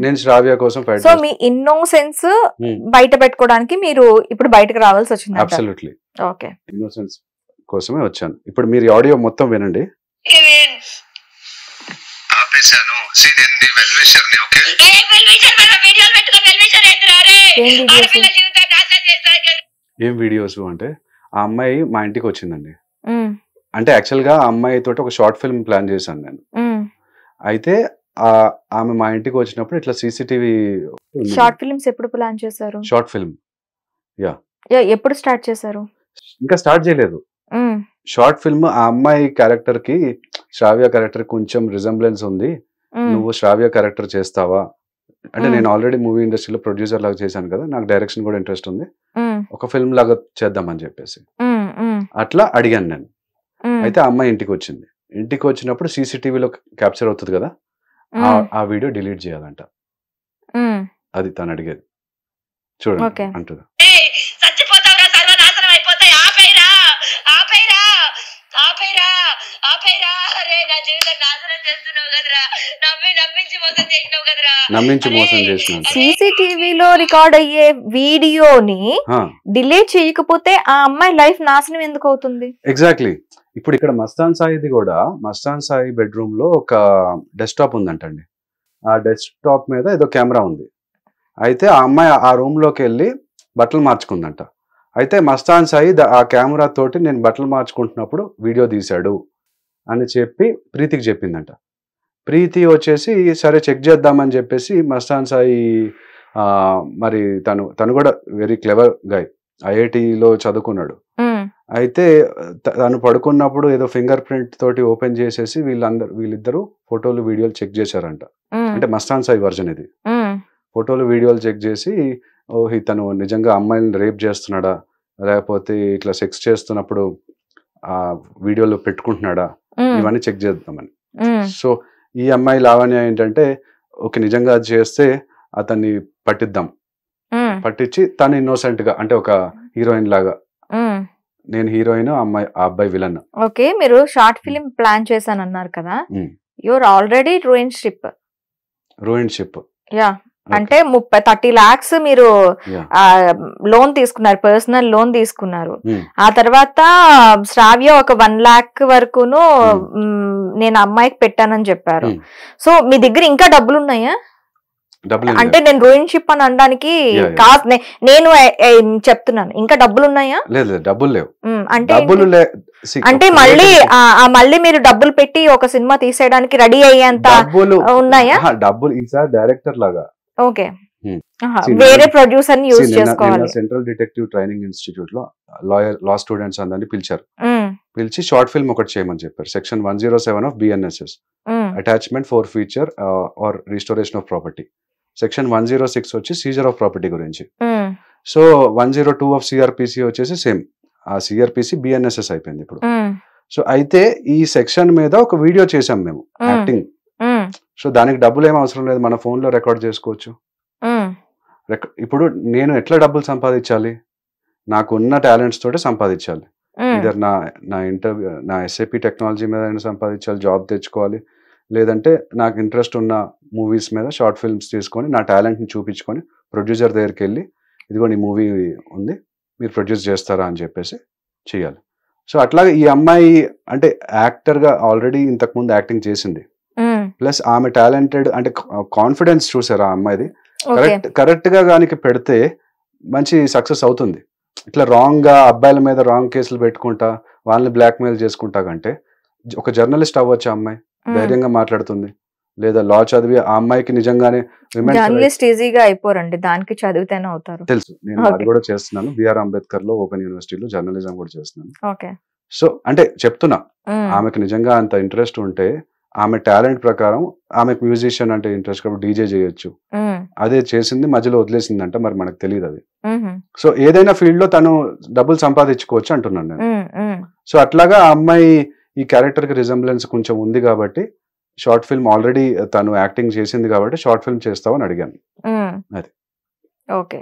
నేను శ్రావ్య కోసం ఫైట్. సో మీ ఇన్నోసెన్స్ బయట పెట్టుకోవడానికి మీరు ఇప్పుడు బయటకు రావాల్సి వచ్చింది. అబ్సల్యూట్లీ ఓకే, ఇన్నోసెన్స్ కోసమే వచ్చాను. ఇప్పుడు మీరు ఆడియో మొత్తం వినండి. ఏం వీడియోస్ అంటే, ఆ అమ్మాయి మా ఇంటికి వచ్చిందండి. అంటే యాక్చువల్ గా ఆ అమ్మాయి తోటి ఒక షార్ట్ ఫిల్మ్ ప్లాన్ చేశాను నేను. అయితే ఆమె మా ఇంటికి వచ్చినప్పుడు ఇట్లా సీసీటీవీ. షార్ట్ ఫిల్మ్స్ ఎప్పుడు ప్లాన్ చేశారు? షార్ట్ ఫిల్మ్ ఎప్పుడు స్టార్ట్ చేశారు? ఇంకా స్టార్ట్ చేయలేదు. షార్ట్ ఫిల్మ్ ఆ అమ్మాయి క్యారెక్టర్ కి శ్రావ్య క్యారెక్టర్ కొంచెం రిజంబ్లెన్స్ ఉంది, నువ్వు శ్రావ్య క్యారెక్టర్ చేస్తావా అంటే, నేను ఆల్రెడీ మూవీ ఇండస్ట్రీలో ప్రొడ్యూసర్ లాగా చేశాను కదా, నాకు డైరెక్షన్ కూడా ఇంట్రెస్ట్ ఉంది, ఒక ఫిల్మ్ లాగా చేద్దామని చెప్పేసి అట్లా అడిగాను నేను. అయితే ఆ అమ్మాయి ఇంటికి వచ్చింది. ఇంటికి వచ్చినప్పుడు సీసీటీవీలో క్యాప్చర్ అవుతుంది కదా, ఆ వీడియో డిలీట్ చేయాలంట. అది తను అడిగేది. చూడండి అంటుంది. నమ్మించి మోసం చేసిన సీసీటీవీలో రికార్డ్ అయ్యే వీడియోని డిలీట్ చేయకపోతే ఆ అమ్మాయి లైఫ్ నాశనం ఎందుకు అవుతుంది? ఎగ్జాక్ట్లీ. ఇప్పుడు ఇక్కడ మస్తాన్ సాయిది కూడా, మస్తాన్ సాయి బెడ్రూమ్ లో ఒక డెస్క్టాప్ ఉందంటండి. ఆ డెస్క్టాప్ మీద ఏదో కెమెరా ఉంది. అయితే ఆ అమ్మాయి ఆ రూమ్ లోకి వెళ్ళి బట్టలు మార్చుకుందంట. అయితే మస్తాన్ సాయి ఆ కెమెరా తోటి నేను బట్టలు మార్చుకుంటున్నప్పుడు వీడియో తీశాడు అని చెప్పి ప్రీతికి చెప్పిందంట. ప్రీతి వచ్చేసి సరే చెక్ చేద్దామని చెప్పేసి మస్తాన్ సాయి మరి తను కూడా వెరీ క్లెవర్ గై, ఐఐటిలో చదువుకున్నాడు. అయితే తను పడుకున్నప్పుడు ఏదో ఫింగర్ ప్రింట్ తోటి ఓపెన్ చేసేసి వీళ్ళిద్దరూ ఫోటోలు వీడియోలు చెక్ చేశారంట. అంటే మస్తాన్ సాయి వర్జన్ ఇది. ఫోటోలు వీడియోలు చెక్ చేసి తను నిజంగా అమ్మాయిని రేప్ చేస్తున్నాడా, లేకపోతే ఇట్లా సెక్స్ చేస్తున్నప్పుడు ఆ వీడియోలో పెట్టుకుంటున్నాడా, ఇవన్నీ చెక్ చేద్దామని. సో ఈ అమ్మాయి లావణ్య ఏంటంటే, ఓకే నిజంగా అది చేస్తే అతన్ని పట్టిద్దాం, పట్టించి తను ఇన్నోసెంట్ గా, అంటే ఒక హీరోయిన్ లాగా, నేను హీరోయిన్, ఆ అబ్బాయి విలన్. ఓకే, మీరు షార్ట్ ఫిలిం ప్లాన్ చేశాను అన్నారు కదా, యువర్ ఆల్రెడీ రూయిన్షిప్. యా, అంటే 30-30 lakhs మీరు లోన్ తీసుకున్నారు, పర్సనల్ లోన్ తీసుకున్నారు. ఆ తర్వాత శ్రావ్య ఒక 1 lakh వరకును నేను అమ్మాయికి పెట్టానని చెప్పారు. సో మీ దగ్గర ఇంకా డబ్బులు ఉన్నాయా? అంటే నేను రూయిన్షిప్ అని అనడానికి కాదు, నేను చెప్తున్నాను, ఇంకా డబ్బులు ఉన్నాయా? లేదు, డబ్బులు లేవు. అంటే మళ్ళీ మీరు డబ్బులు పెట్టి ఒక సినిమా తీసేయడానికి రెడీ అయ్యేంత ఉన్నాయా? డబ్బులు ఈసారి డైరెక్టర్ లాగా. ఓకే, వేరే ప్రొడ్యూసర్ ని యూజ్ చేసుకోవాలి. సెంట్రల్ డిటెక్టివ్ ట్రైనింగ్ ఇన్స్టిట్యూట్ లో లా స్టూడెంట్స్ అందరినీ పిలిచారు. పిలిచి షార్ట్ ఫిల్మ్ ఒకటి చేయమని చెప్పారు. Section 107 of BNSS, attachment forfeiture or restoration of property. Section 106 వచ్చి సీజర్ ఆఫ్ ప్రాపర్టీ గురించి. సో 102 ఆఫ్ CRPC వచ్చేసి సేమ్, ఆ CRPC BNSS అయిపోయింది ఇప్పుడు. సో అయితే ఈ సెక్షన్ మీద ఒక వీడియో చేసాం మేము, యాక్టింగ్. సో దానికి డబ్బులు ఏం అవసరం లేదు, మన ఫోన్ లో రికార్డ్ చేసుకోవచ్చు. ఇప్పుడు నేను ఎట్లా డబ్బులు సంపాదించాలి, నాకున్న టాలెంట్స్ తోటి సంపాదించాలి. ఇద్దరు నా ఎస్ఏపి టెక్నాలజీ మీద సంపాదించాలి, జాబ్ తెచ్చుకోవాలి, లేదంటే నాకు ఇంట్రెస్ట్ ఉన్న మూవీస్ మీద షార్ట్ ఫిల్మ్స్ తీసుకొని నా టాలెంట్ని చూపించుకొని ప్రొడ్యూసర్ దగ్గరికి వెళ్ళి ఇదిగో నీ మూవీ ఉంది మీరు ప్రొడ్యూస్ చేస్తారా అని చెప్పేసి చేయాలి. సో అట్లాగే ఈ అమ్మాయి అంటే యాక్టర్గా ఆల్రెడీ ఇంతకుముందు యాక్టింగ్ చేసింది, ప్లస్ ఆమె టాలెంటెడ్ అంటే కాన్ఫిడెన్స్ చూసారు ఆ అమ్మాయిది. కరెక్ట్గా దానికి పెడితే మంచి సక్సెస్ అవుతుంది. ఇట్లా రాంగ్గా అబ్బాయిల మీద రాంగ్ కేసులు పెట్టుకుంటా వాళ్ళని బ్లాక్మెయిల్ చేసుకుంటా కంటే ఒక జర్నలిస్ట్ అవ్వచ్చు. ఆ అమ్మాయి ధైర్యంగా మాట్లాడుతుంది, లేదా లా చదివి ఆ అమ్మాయికి నిజంగానే జర్నలిస్ట్ ఈజీగా అయిపోరండి, దానికి చదివితేనే అవుతారు. తెలుసు, నేను అది కూడా చేస్తున్నాను. బిఆర్ అంబేద్కర్ లో ఓపెన్ యూనివర్సిటీలో జర్నలిజం కూడా చేస్తున్నాను. సో అంటే చెప్తున్నా, ఆమెకు నిజంగా అంత ఇంట్రెస్ట్ ఉంటే ఆమె టాలెంట్ ప్రకారం ఆమెకు మ్యూజిషియన్ అంటే ఇంట్రెస్ట్ కాబట్టి డీజే చేయొచ్చు. అదే చేసింది, మధ్యలో వదిలేసిందంట, మరి మనకు తెలియదు అది. సో ఏదైనా ఫీల్డ్ లో తను డబ్బులు సంపాదించుకోవచ్చు అంటున్నాను నేను. సో అట్లాగా ఆ అమ్మాయి ఈ క్యారెక్టర్ కి రిజంబ్లెన్స్ కొంచెం ఉంది కాబట్టి షార్ట్ ఫిల్మ్ ఆల్రెడీ తను యాక్టింగ్ చేసింది కాబట్టి షార్ట్ ఫిల్మ్ చేస్తావని అడిగాను. అది ఓకే.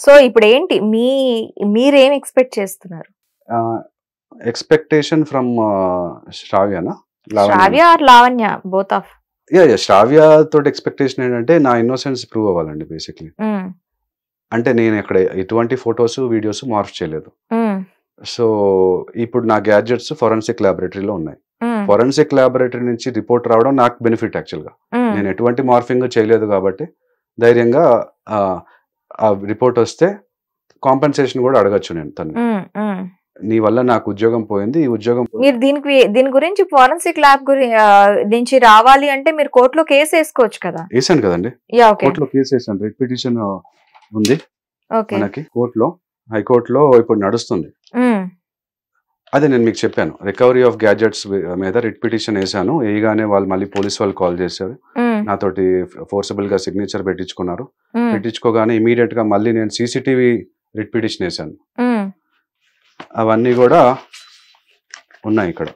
సో ఇప్పుడు ఏంటి మీరేం ఎక్స్పెక్ట్ చేస్తున్నారు? ఎక్స్పెక్టేషన్ ఫ్రమ్ శ్రావ్యనా, Shravya or Lavanya, both of? Shravya తోటి ఎక్స్పెక్టేషన్ ఏంటంటే నా ఇన్నోసెన్స్ ప్రూవ్ అవ్వాలండి బేసిక్లీ. అంటే నేను ఇక్కడ ఎటువంటి ఫొటోస్ వీడియోస్ మార్ఫ్ చేయలేదు. సో ఇప్పుడు నా గ్యాడ్జెట్స్ ఫోరెన్సిక్ ల్యాబొరేటరీలో ఉన్నాయి. ఫోరెన్సిక్ ల్యాబొరేటరీ నుంచి రిపోర్ట్ రావడం నాకు బెనిఫిట్ యాక్చువల్గా. నేను ఎటువంటి మార్ఫింగ్ చేయలేదు కాబట్టి ధైర్యంగా ఆ రిపోర్ట్ వస్తే కాంపెన్సేషన్ కూడా అడగచ్చు నేను తను. నీ వల్ల నాకు ఉద్యోగం పోయింది, ఈ ఉద్యోగం మీరు దీని గురించి ఫోరెన్సిక్ ల్యాబ్ నుంచి రావాలి అంటే మీరు కోర్టులో కేసు వేసుకోవచ్చు కదా? వేసాను కదండి, కోర్టులో కేసు వేసాను. రిట్ పిటిషన్ ఉంది మనకి కోర్టులో, హైకోర్టులో ఇప్పుడు నడుస్తుంది. అదే నేను మీకు చెప్పాను, రికవరీ ఆఫ్ గ్యాడ్జెట్స్ మీద రిట్ పిటిషన్ వేసాను. వేయగానే వాళ్ళు మళ్ళీ పోలీస్ వాళ్ళు కాల్ చేశారు, నాతోటి ఫోర్సబుల్ గా సిగ్నేచర్ పెట్టించుకున్నారు. పెట్టించుకోగానే ఇమీడియట్ గా మళ్ళీ నేను సీసీటీవీ రిట్ పిటిషన్ వేసాను. అవన్నీ కూడా ఉన్నాయి ఇక్కడ.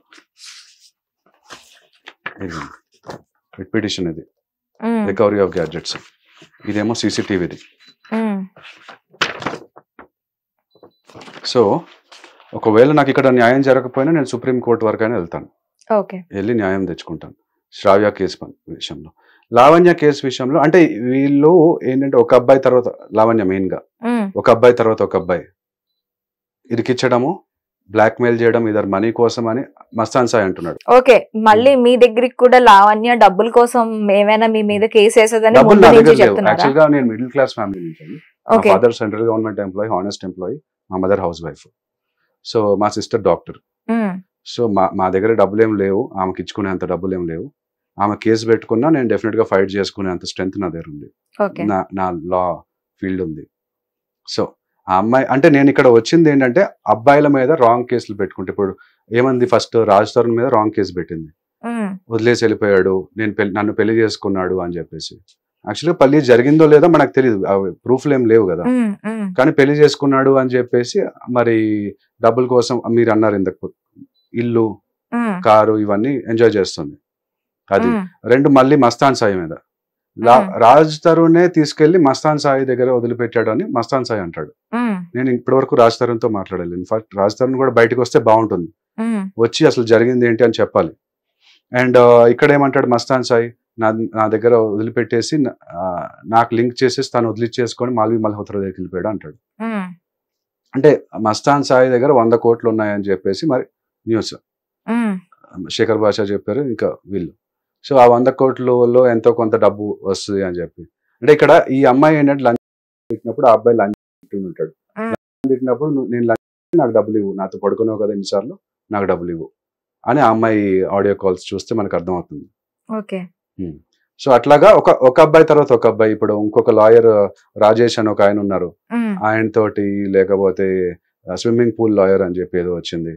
రిట్ పిటిషన్ ఇది రికవరీ ఆఫ్ గ్యాడ్జెట్స్, ఇదేమో సీసీటీవీది. సో ఒకవేళ నాకు ఇక్కడ న్యాయం జరగకపోయినా నేను సుప్రీం కోర్టు వరకైనా వెళ్తాను, వెళ్ళి న్యాయం తెచ్చుకుంటాను. శ్రావ్య కేసు విషయంలో, లావణ్య కేసు విషయంలో అంటే వీళ్ళు ఏంటంటే ఒక అబ్బాయి తర్వాత లావణ్య మెయిన్ గా ఒక అబ్బాయి తర్వాత ఒక అబ్బాయి ఇరికిచ్చడము, బ్లాక్ మెయిల్ చేయడం, ఇద్దరు మనీ కోసం అని మస్తాన్ సాయి అంటున్నాడు. ఓకే, మళ్ళీ మీ దగ్గరికి కూడా లావణ్య డబ్బుల కోసం ఏమైనా మీ మీద కేసు వేసేదని? యాక్చువల్ గా నేను మిడిల్ క్లాస్ ఫ్యామిలీ నుంచి, మా father central government employee, honest employee, మా మదర్ హౌస్ వైఫ్, సో మా సిస్టర్ డాక్టర్. సో మా దగ్గర డబ్బులు ఏం లేవు, ఆమెకి ఇచ్చుకునేంత డబ్బులు ఏం లేవు. ఆమె కేసు పెట్టుకున్నా నేను డెఫినెట్ గా ఫైట్ చేసుకునేంత స్ట్రెంత్ నా దగ్గర ఉంది, నా లా ఫీల్డ్ ఉంది. సో ఆ అమ్మాయి అంటే నేను ఇక్కడ వచ్చింది ఏంటంటే అబ్బాయిల మీద రాంగ్ కేసులు పెట్టుకుంటే, ఇప్పుడు ఏమంది ఫస్ట్ రాజ్ తరుణ్ మీద రాంగ్ కేసు పెట్టింది, వదిలేసి వెళ్ళిపోయాడు, నన్ను పెళ్లి చేసుకున్నాడు అని చెప్పేసి. యాక్చువల్గా పెళ్లి జరిగిందో లేదో మనకు తెలియదు, ప్రూఫ్లు ఏం లేవు కదా, కానీ పెళ్లి చేసుకున్నాడు అని చెప్పేసి మరి డబ్బుల కోసం మీరు అన్నారు ఇంతకు, ఇల్లు కారు ఇవన్నీ ఎంజాయ్ చేస్తుంది. అది రెండు. మళ్ళీ మస్తాన్ సాయి మీద రాజ్ తరుణే తీసుకెళ్లి మస్తాన్ సాయి దగ్గర వదిలిపెట్టాడు అని మస్తాన్ సాయి అంటాడు. నేను ఇప్పటి వరకు రాజ్ తరుణ్ తో మాట్లాడాలి. ఇన్ఫాక్ట్ రాజ్ తరుణ్ కూడా బయటకు వస్తే బాగుంటుంది, వచ్చి అసలు జరిగింది ఏంటి అని చెప్పాలి. అండ్ ఇక్కడ ఏమంటాడు మస్తాన్ సాయి, నా దగ్గర వదిలిపెట్టేసి నాకు లింక్ చేసేసి తను వదిలిచ్చేసుకొని మాల్వి మల్హోత్రా దగ్గరికి వెళ్ళిపోయాడు అంటాడు. అంటే మస్తాన్ సాయి దగ్గర 100 కోట్లు ఉన్నాయని చెప్పేసి మరి న్యూస్ శేఖర్ భాషా చెప్పారు, ఇంకా వీళ్ళు. సో ఆ 100 కోట్లలో ఎంతో కొంత డబ్బు వస్తుంది అని చెప్పి, అంటే ఇక్కడ ఈ అమ్మాయి ఏంటంటే లంచ్ తిట్టినప్పుడు ఆ అబ్బాయి లంచ్ తింటుంటాడు. తిట్టినప్పుడు నేను లంచ్ నాకు డబ్బులు ఇవ్వు, నాతో పడుకున్నావు కదా ఎన్నిసార్లు, నాకు డబ్బులు ఇవ్వు అని ఆ అమ్మాయి ఆడియో కాల్స్ చూస్తే మనకు అర్థమవుతుంది. సో అట్లాగా ఒక అబ్బాయి తర్వాత ఒక అబ్బాయి. ఇప్పుడు ఇంకొక లాయర్ రాజేష్ అని ఒక ఆయన ఉన్నారు, ఆయన తోటి, లేకపోతే స్విమ్మింగ్ పూల్ లాయర్ అని చెప్పి ఏదో వచ్చింది.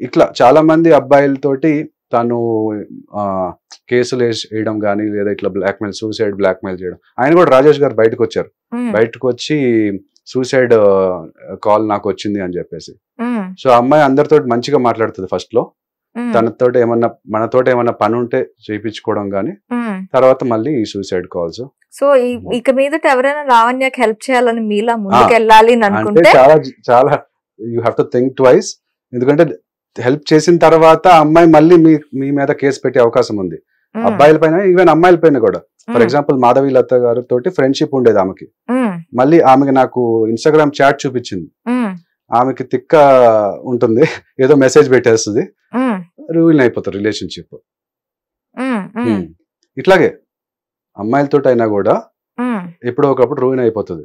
ఇట్లా చాలా మంది అబ్బాయిలతోటి తను కేసులు వేయడం కానీ, లేదా ఇట్లా బ్లాక్మెయిల్, సూసైడ్ బ్లాక్మెయిల్ చేయడం. ఆయన కూడా రాజేష్ గారు బయటకు వచ్చారు, బయటకు వచ్చి సూసైడ్ కాల్ నాకు వచ్చింది అని చెప్పేసి. సో అమ్మాయి అందరితో మంచిగా మాట్లాడుతుంది ఫస్ట్ లో, తనతోటి ఏమన్నా మనతోటి ఏమన్నా పని ఉంటే చేయించుకోవడం గానీ తర్వాత మళ్ళీ సూసైడ్ కాల్స్. సో ఇక మీదట ఎవరైనా లావణ్యకి హెల్ప్ చేయాలని మీలా ముందుకు వెళ్ళాలి అని అంటే అనుకుంటే చాలా చాలా you have to think twice. ఎందుకంటే హెల్ప్ చేసిన తర్వాత అమ్మాయి మళ్ళీ మీ మీద కేసు పెట్టే అవకాశం ఉంది. అబ్బాయిల పైన ఈవెన్ అమ్మాయిల పైన కూడా. ఫర్ ఎగ్జాంపుల్ మాధవి లత గారు తోటి ఫ్రెండ్షిప్ ఉండేది ఆమెకి. మళ్ళీ ఆమెకి నాకు ఇన్స్టాగ్రామ్ చాట్ చూపించింది. ఆమెకి తిక్క ఉంటుంది, ఏదో మెసేజ్ పెట్టేస్తుంది, రూయిన్ అయిపోతారు రిలేషన్షిప్. ఇట్లాగే అమ్మాయిలతో అయినా కూడా ఎప్పుడో ఒకప్పుడు రూయిన్ అయిపోతుంది.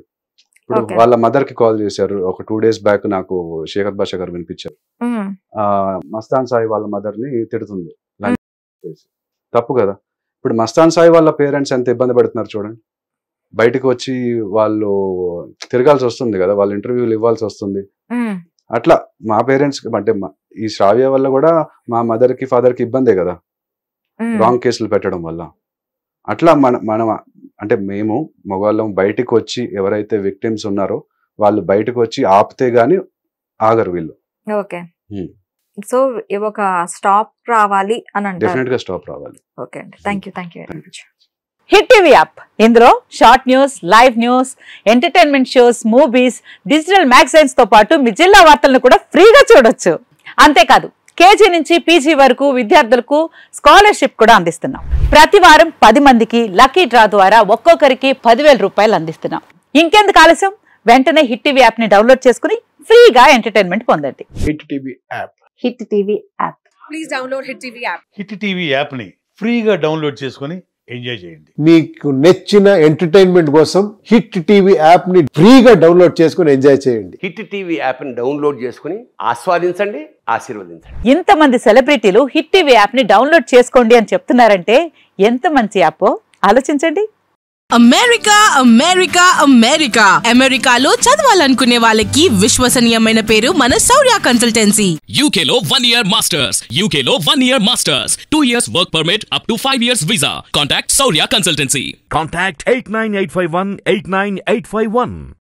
ఇప్పుడు వాళ్ళ మదర్ కి కాల్ చేశారు ఒక 2 days బ్యాక్, నాకు శేఖర్ భాష గారు వినిపించారు. మస్తాన్ సాయి వాళ్ళ మదర్ ని తిడుతుంది, తప్పు కదా. ఇప్పుడు మస్తాన్ సాయి వాళ్ళ పేరెంట్స్ ఎంత ఇబ్బంది పడుతున్నారు చూడండి. బయటకు వచ్చి వాళ్ళు తిరగాల్సి వస్తుంది కదా, వాళ్ళు ఇంటర్వ్యూలు ఇవ్వాల్సి వస్తుంది. అట్లా మా పేరెంట్స్ అంటే ఈ శ్రావ్య వల్ల కూడా మా మదర్ కి ఫాదర్ కి ఇబ్బందే కదా, రాంగ్ కేసులు పెట్టడం వల్ల. అట్లా మనం అంటే మేము మగవాళ్ళం బయటకు వచ్చి ఎవరైతే విక్టిమ్స్ ఉన్నారో వాళ్ళు బయటకు వచ్చి ఆపితే గానీ ఆగరు వీళ్ళు. ఓకే, సో ఒక స్టాప్ రావాలి అని అంటే డెఫినెట్ గా స్టాప్ రావాలి. ఓకే అండి, thank you very much. Hit TV app, ఇందులో short news, live news, entertainment shows, movies, digital magazines తో పాటు మీ జిల్లా వార్తలను కూడా ఫ్రీగా చూడొచ్చు. అంతేకాదు కేజీ నుంచి పీజీ వరకు విద్యార్థులకు స్కాలర్షిప్ కూడా అందిస్తున్నాం. ప్రతి వారం 10 మందికి లక్కీ డ్రా ద్వారా ఒక్కొక్కరికి 10,000 రూపాయలు అందిస్తున్నాం. ఇంకెందుకు ఆలస్యం, వెంటనే హిట్ టీవీ యాప్ ని డౌన్లోడ్ చేసుకుని ఫ్రీగా ఎంటర్టైన్మెంట్ పొందండి. Hit TV app, hit TV app, please download hit TV app. Hit TV app ని ఫ్రీగా డౌన్లోడ్ చేసుకుని ఎంజాయ్ చేయండి. మీకు నచ్చిన ఎంటర్టైన్మెంట్ కోసం హిట్ టీవీ యాప్ ని ఫ్రీగా డౌన్లోడ్ చేసుకుని ఎంజాయ్ చేయండి. హిట్ టీవీ యాప్ ని డౌన్లోడ్ చేసుకుని ఆస్వాదించండి, ఆశీర్వదించండి. ఇంతమంది సెలబ్రిటీలు హిట్ టీవీ యాప్ ని డౌన్లోడ్ చేసుకోండి అని చెప్తున్నారంటే ఎంత మంచి యాప్ ఆలోచించండి. అమెరికా అమెరికా అమెరికా అమెరికాలో చదవాలనుకునే వాళ్ళకి విశ్వసనీయమైన పేరు మన శౌర్య కన్సల్టెన్సీ. UK లో 1 year masters, UK లో 1 year masters, 2 years work permit up to 5 years visa. Contact Saurya Consultancy. Contact 89851 89851.